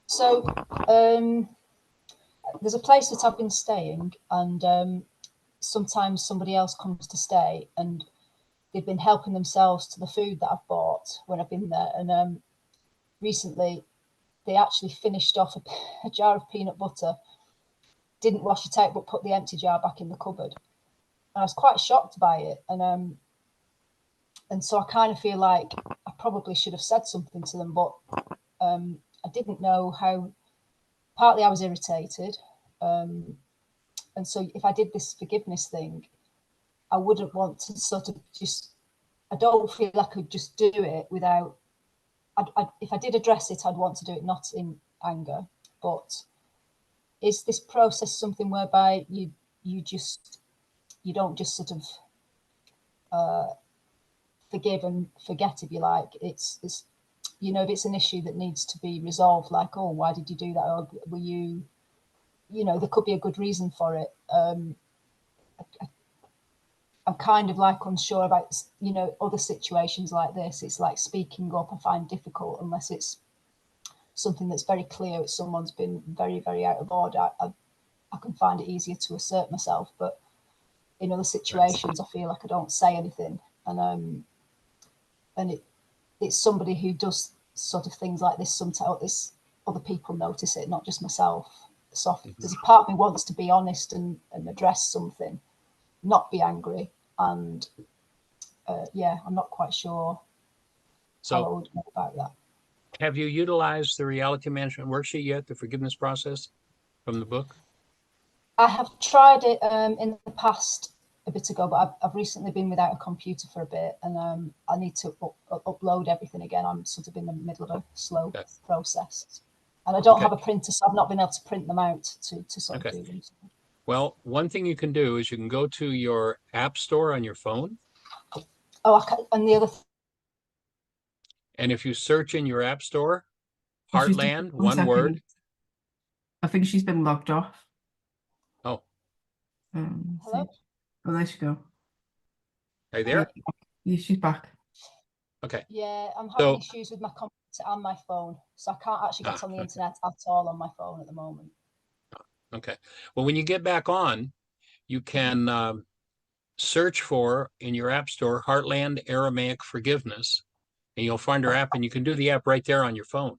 So there's a place that I've been staying, and sometimes somebody else comes to stay, and they've been helping themselves to the food that I've bought when I've been there. And recently, they actually finished off a jar of peanut butter, didn't wash it out, but put the empty jar back in the cupboard. And I was quite shocked by it. And so I kind of feel like I probably should have said something to them, but I didn't know how. Partly I was irritated. And so if I did this forgiveness thing, I wouldn't want to sort of just, I don't feel I could just do it without, if I did address it, I'd want to do it not in anger. But is this process something whereby you don't just sort of forgive and forget, if you like? It's if it's an issue that needs to be resolved, like, oh, why did you do that? Or were you, there could be a good reason for it. I'm kind of like unsure about, other situations like this. It's like speaking up I find difficult unless it's something that's very clear. It's someone's been very, very out of order. I can find it easier to assert myself, but in other situations, I feel like I don't say anything. And it's somebody who does sort of things like this. Sometimes other people notice it, not just myself. So there's a part of me wants to be honest and address something, not be angry. And I'm not quite sure how I would go about that. Have you utilized the reality management worksheet yet, the forgiveness process from the book? I have tried it in the past a bit ago, but I've recently been without a computer for a bit, and I need to upload everything again. I'm sort of in the middle of a slow process, and I don't have a printer, so I've not been able to print them out to sort of do them. Well, one thing you can do is you can go to your app store on your phone. Oh, and the other. And if you search in your app store, Heartland, one word. I think she's been logged off. Oh. Hello? Oh, there she go. Are you there? Yeah, she's back. Okay. Yeah, I'm having issues with my computer and my phone, so I can't actually get on the internet at all on my phone at the moment. Okay. Well, when you get back on, you can search for in your app store Heartland Aramaic Forgiveness, and you'll find our app, and you can do the app right there on your phone.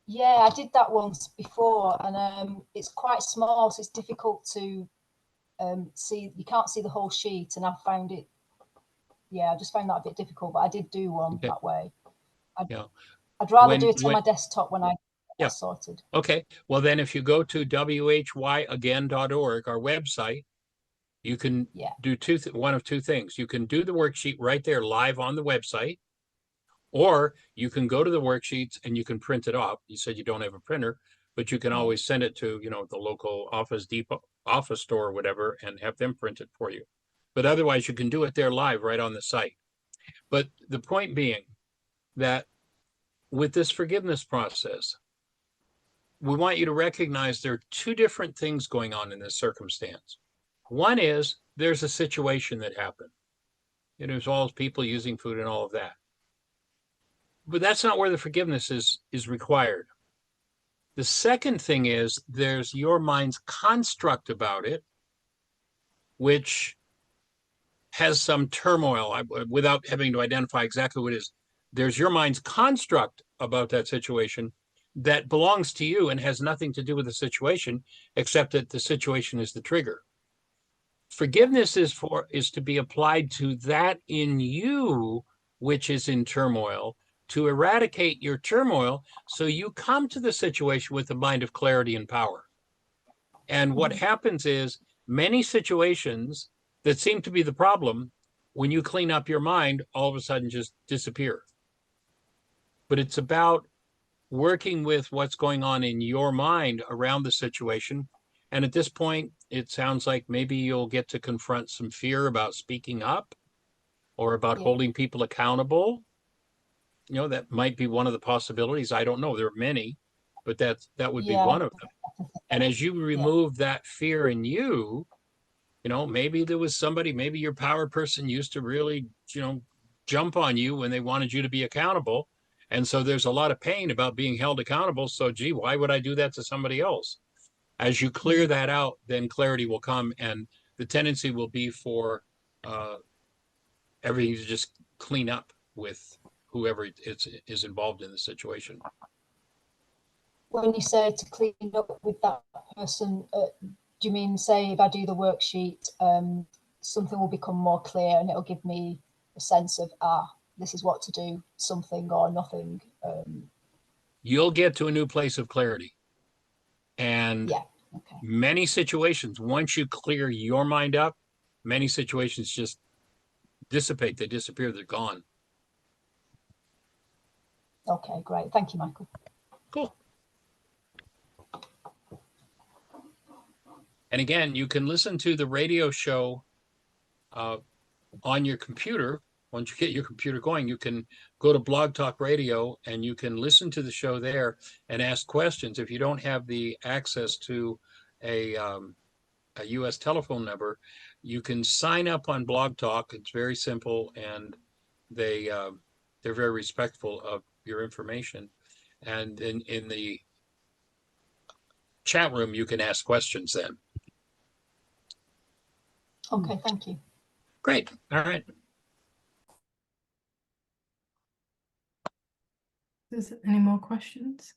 Yeah, I did that once before, and it's quite small, so it's difficult to see. You can't see the whole sheet, and I found it. Yeah, I just found that a bit difficult, but I did do one that way. I'd rather do it on my desktop when I get sorted. Okay. Well, then if you go to whyagain.org, our website, You can Yeah. do one of two things. You can do the worksheet right there live on the website, or you can go to the worksheets and you can print it off. You said you don't have a printer, but you can Right. always send it to, the local Office Depot, office store or whatever, and have them print it for you. But otherwise, you can do it there live right on the site. But the point being that with this forgiveness process, we want you to recognize there are two different things going on in this circumstance. One is there's a situation that happened. It involves people using food and all of that. But that's not where the forgiveness is required. The second thing is there's your mind's construct about it, which has some turmoil. Without having to identify exactly what it is, there's your mind's construct about that situation that belongs to you and has nothing to do with the situation, except that the situation is the trigger. Forgiveness is to be applied to that in you which is in turmoil, to eradicate your turmoil so you come to the situation with a mind of clarity and power. And what happens is many situations that seem to be the problem, when you clean up your mind, all of a sudden just disappear. But it's about working with what's going on in your mind around the situation. And at this point, it sounds like maybe you'll get to confront some fear about speaking up or about holding people accountable. That might be one of the possibilities. I don't know. There are many, but that would be one of them. And as you remove that fear in you, maybe there was somebody, maybe your power person used to really, jump on you when they wanted you to be accountable. And so there's a lot of pain about being held accountable. So, gee, why would I do that to somebody else? As you clear that out, then clarity will come, and the tendency will be for everything to just clean up with whoever is involved in the situation. When you say to clean up with that person, do you mean, say, if I do the worksheet, something will become more clear and it'll give me a sense of, this is what to do, something or nothing? You'll get to a new place of clarity. And many situations, once you clear your mind up, many situations just dissipate. They disappear. They're gone. Okay, great. Thank you, Michael. Cool. And again, you can listen to the radio show on your computer. Once you get your computer going, you can go to Blog Talk Radio and you can listen to the show there and ask questions. If you don't have the access to a U.S. telephone number, you can sign up on Blog Talk. It's very simple, and they're very respectful of your information. And in the chat room, you can ask questions then. Okay, thank you. Great. All right. Is there any more questions?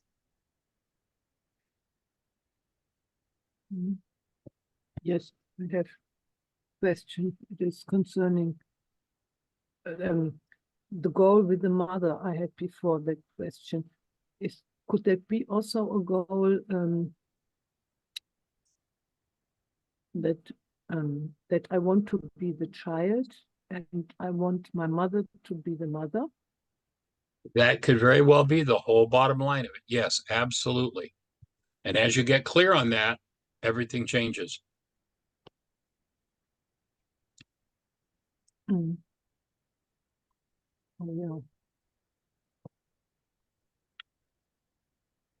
Yes, I have a question. It is concerning the goal with the mother I had before that question. Could that be also a goal that I want to be the child and I want my mother to be the mother? That could very well be the whole bottom line of it. Yes, absolutely. And as you get clear on that, everything changes. Oh, yeah.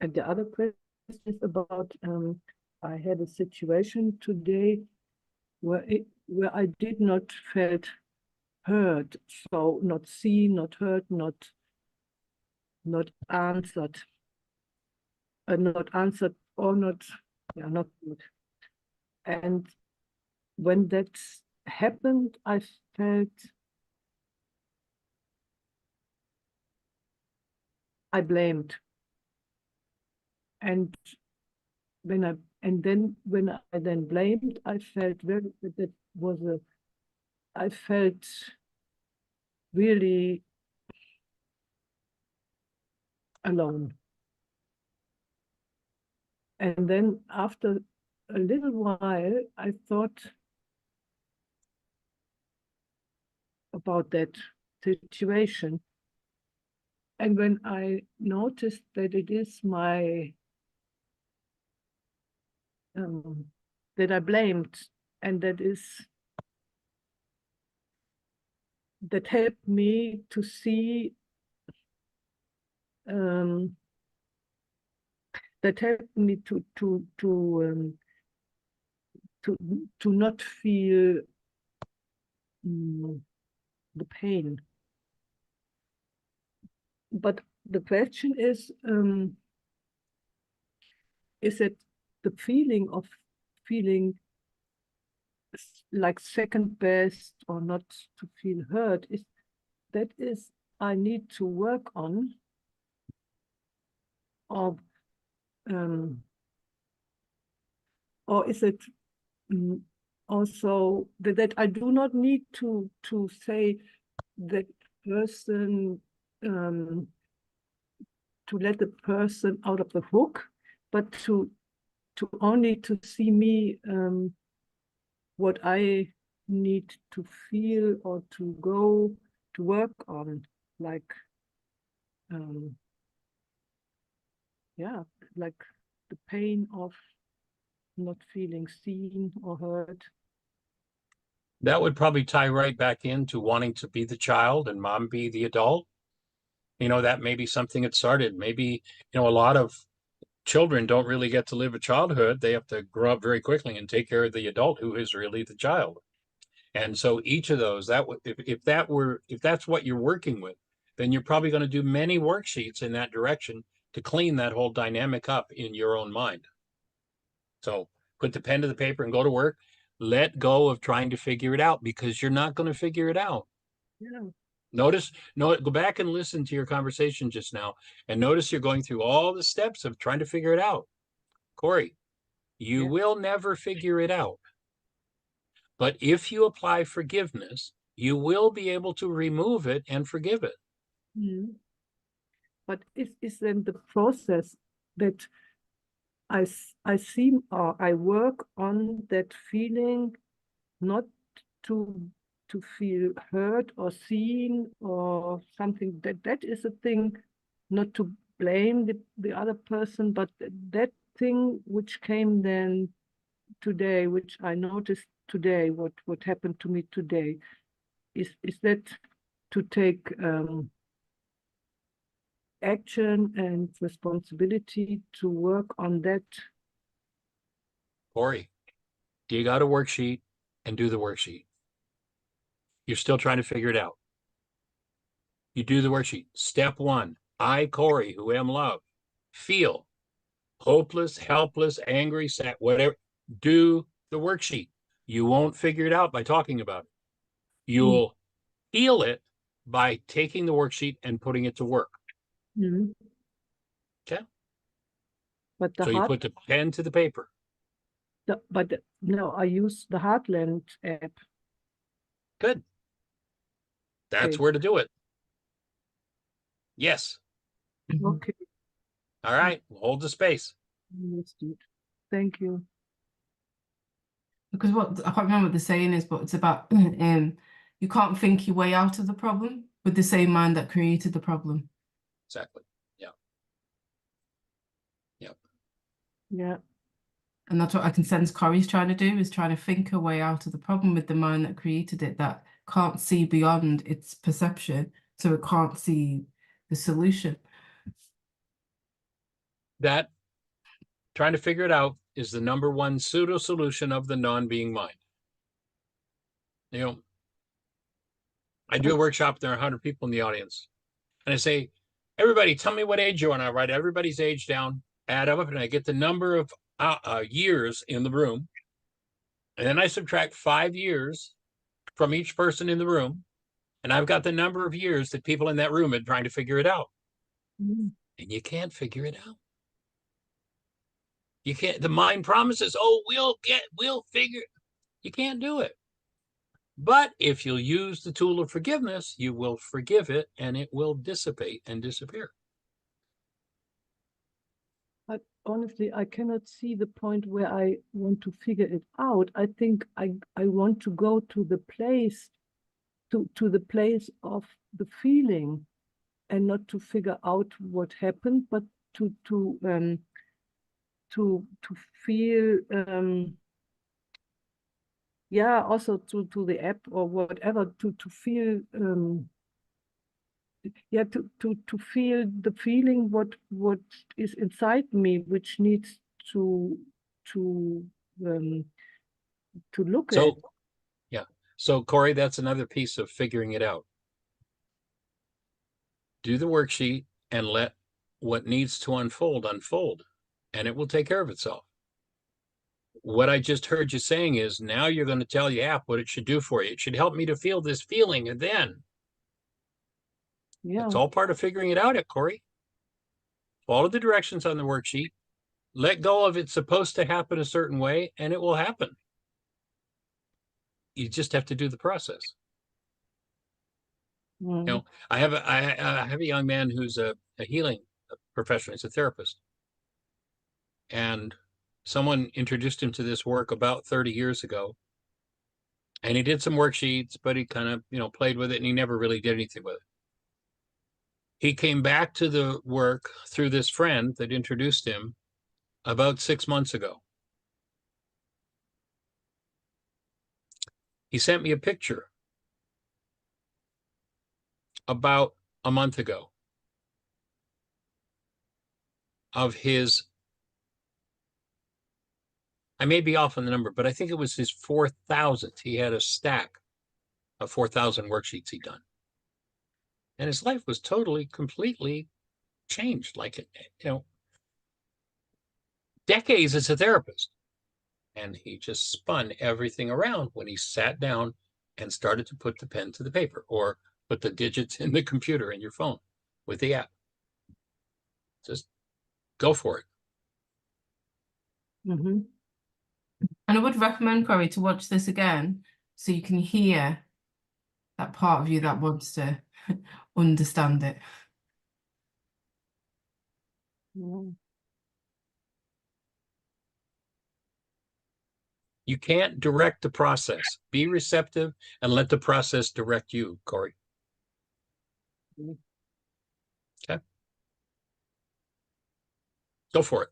And the other question is about I had a situation today where I did not felt heard, so not seen, not heard, not answered, not answered or not good. And when that happened, I felt I blamed. And when I then blamed, I felt I felt really alone. And then after a little while, I thought, about that situation. And when I noticed that it is my, that I blamed, and that helped me to see, that helped me to not feel the pain. But the question is it the feeling of feeling like second best or not to feel heard? Is I need to work on, or is it also that I do not need to say that person, to let the person out of the hook, but to only to see me, what I need to feel or to go to work on, like like the pain of not feeling seen or heard. That would probably tie right back into wanting to be the child and mom be the adult. You know, that may be something that started. Maybe, you know, a lot of children don't really get to live a childhood. They have to grow up very quickly and take care of the adult who is really the child. And so each of those, if that's what you're working with, then you're probably going to do many worksheets in that direction to clean that whole dynamic up in your own mind. So put the pen to the paper and go to work. Let go of trying to figure it out, because you're not going to figure it out. Yeah. Go back and listen to your conversation just now and notice you're going through all the steps of trying to figure it out. Corey, you will never figure it out. But if you apply forgiveness, you will be able to remove it and forgive it. But is then the process that I seem, or I work on that feeling, not to feel heard or seen or something, that is a thing, not to blame the other person, but that thing which came then today, which I noticed today, what happened to me today, is that to take action and responsibility to work on that. Corey, dig out a worksheet and do the worksheet. You're still trying to figure it out. You do the worksheet. Step 1, I, Corey, who am love, feel hopeless, helpless, angry, sad, whatever. Do the worksheet. You won't figure it out by talking about it. You'll feel it by taking the worksheet and putting it to work. Okay. But so you put the pen to the paper. No, I use the Heartland app. Good. That's Okay. where to do it. Yes. Okay. All right. Hold the space. Let's do it. Thank you. Because what I can't remember what the saying is, but it's about you can't think your way out of the problem with the same mind that created the problem. Exactly. Yeah. Yep. Yeah. And that's what I can sense Corey's trying to do, is trying to think her way out of the problem with the mind that created it, that can't see beyond its perception, so it can't see the solution. That trying to figure it out is the number one pseudo solution of the non-being mind. You know, I do a workshop, there are 100 people in the audience, and I say, everybody, tell me what age you are, and I write everybody's age down, add up, and I get the number of years in the room, and then I subtract 5 years from each person in the room, and I've got the number of years that people in that room are trying to figure it out. And you can't figure it out. You can't. The mind promises, oh, we'll figure. You can't do it. But if you'll use the tool of forgiveness, you will forgive it and it will dissipate and disappear. But honestly, I cannot see the point where I want to figure it out. I think I want to go to the place to the place of the feeling, and not to figure out what happened, but to feel, yeah, also to the app or whatever, to feel, yeah, to feel the feeling what is inside me, which needs to look at. So, yeah. So, Corey, that's another piece of figuring it out. Do the worksheet and let what needs to unfold, and it will take care of itself. What I just heard you saying is now you're going to tell the app what it should do for you. It should help me to feel this feeling, and then Yeah. it's all part of figuring it out, Corey. Follow the directions on the worksheet. Let go of it's supposed to happen a certain way, and it will happen. You just have to do the process. You know, I have a young man who's a healing professional. He's a therapist, and someone introduced him to this work about 30 years ago, and he did some worksheets, but he kind of played with it, and he never really did anything with it. He came back to the work through this friend that introduced him about 6 months ago. He sent me a picture about a month ago of his, I may be off on the number, but I think it was his 4,000th. He had a stack of 4,000 worksheets he'd done. And his life was totally, completely changed. Like, decades as a therapist. And he just spun everything around when he sat down and started to put the pen to the paper, or put the digits in the computer in your phone with the app. Just go for it. Mm-hmm. And I would recommend, Corey, to watch this again so you can hear that part of you that wants to understand it. Yeah. You can't direct the process. Be receptive and let the process direct you, Corey. Okay. Go for it.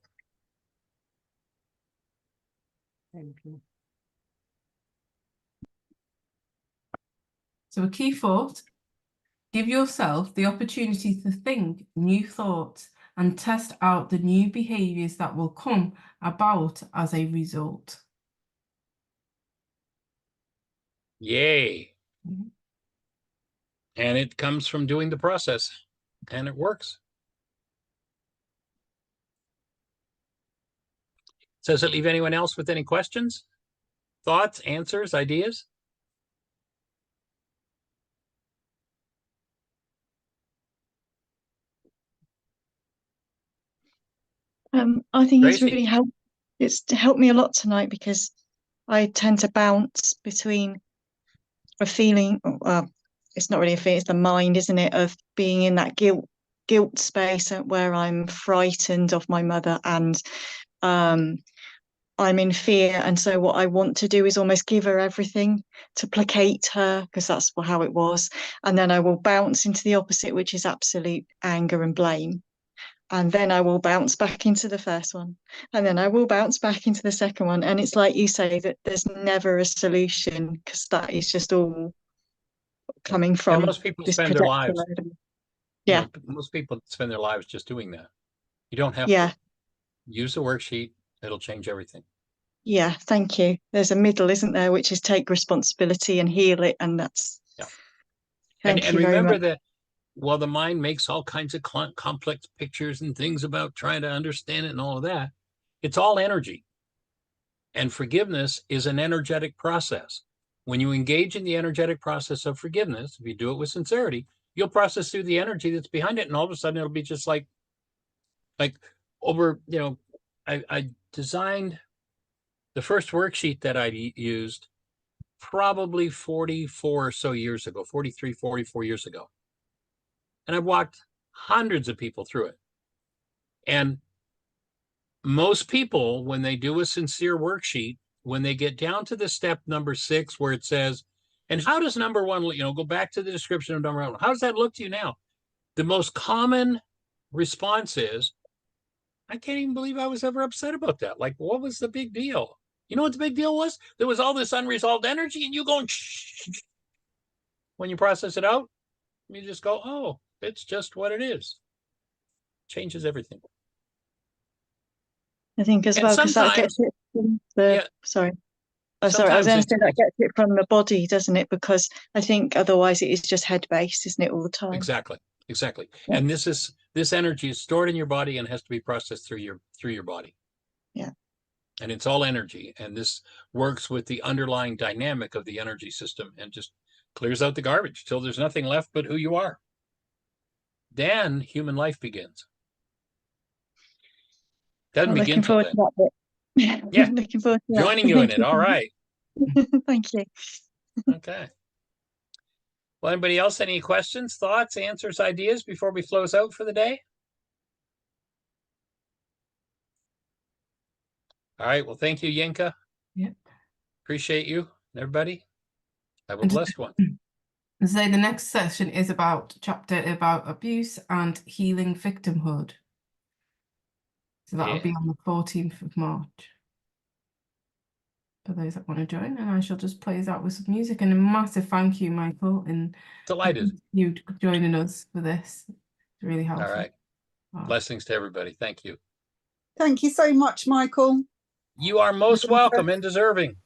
Thank you. So a key thought, give yourself the opportunity to think new thoughts and test out the new behaviors that will come about as a result. Yay. Mhm. And it comes from doing the process, and it works. So does it leave anyone else with any questions, thoughts, answers, ideas? I think it's Tracy? really helped. It's helped me a lot tonight because I tend to bounce between a feeling. It's not really a feeling; it's the mind, isn't it, of being in that guilt space where I'm frightened of my mother and I'm in fear. And so what I want to do is almost give her everything to placate her, because that's how it was. And then I will bounce into the opposite, which is absolute anger and blame. And then I will bounce back into the first one. And then I will bounce back into the second one. And it's like you say, that there's never a solution, because that is just all coming from And most people this spend their lives. projection. Yeah. Most people spend their lives just doing that. You don't have Yeah. to. Use the worksheet. It'll change everything. Yeah. Thank you. There's a middle, isn't there, which is take responsibility and heal it. And that's, Yeah. thank And you very remember much. that while the mind makes all kinds of complex pictures and things about trying to understand it and all of that, it's all energy. And forgiveness is an energetic process. When you engage in the energetic process of forgiveness, if you do it with sincerity, you'll process through the energy that's behind it. And all of a sudden it'll be just like over, I designed the first worksheet that I used probably 44 or so years ago, 43, 44 years ago. And I've walked hundreds of people through it. And most people, when they do a sincere worksheet, when they get down to the step number 6, where it says, And how does number one, go back to the description of number one. How does that look to you now? The most common response is, I can't even believe I was ever upset about that. Like, what was the big deal? You know what the big deal was? There was all this unresolved energy and you going, shh. When you process it out, you just go, oh, it's just what it is. Changes everything. I think as And well, because that gets sometimes, it from the, yeah, sorry. Oh, sorry, I was sometimes going to say that it's gets it from the body, doesn't it? Because I think otherwise it is just head based, isn't it, all the time? exactly. Yeah. And this energy is stored in your body and has to be processed through your body. Yeah. And it's all energy. And this works with the underlying dynamic of the energy system and just clears out the garbage till there's nothing left but who you are. Then human life begins. Doesn't Well, begin looking till forward then. to that bit. Yeah. Looking forward to that. Joining you in Thank it. All right. Thank you. Okay. Well, anybody else, any questions, thoughts, answers, ideas before we close out for the day? All right. Well, thank you, Yinka. Yeah. Appreciate you, everybody. Have a And blessed one. so the next session is about chapter about abuse and healing victimhood. So that'll be Yeah. on the 14th of March. For those that want to join, and I shall just play us out with some music. And a massive thank you, Michael, and Delighted. you joining us for this. It's really helpful. All right. Blessings to everybody. Thank you. Thank you so much, Michael. You are most welcome and deserving.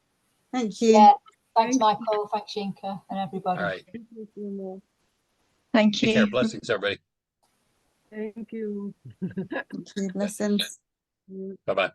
Thank you. Yeah. Thanks, Thank Michael. Thanks, Yinka, and everybody. All right. Thank Take care. you. Blessings, everybody. Thank you. Thank you. Blessings. Bye-bye.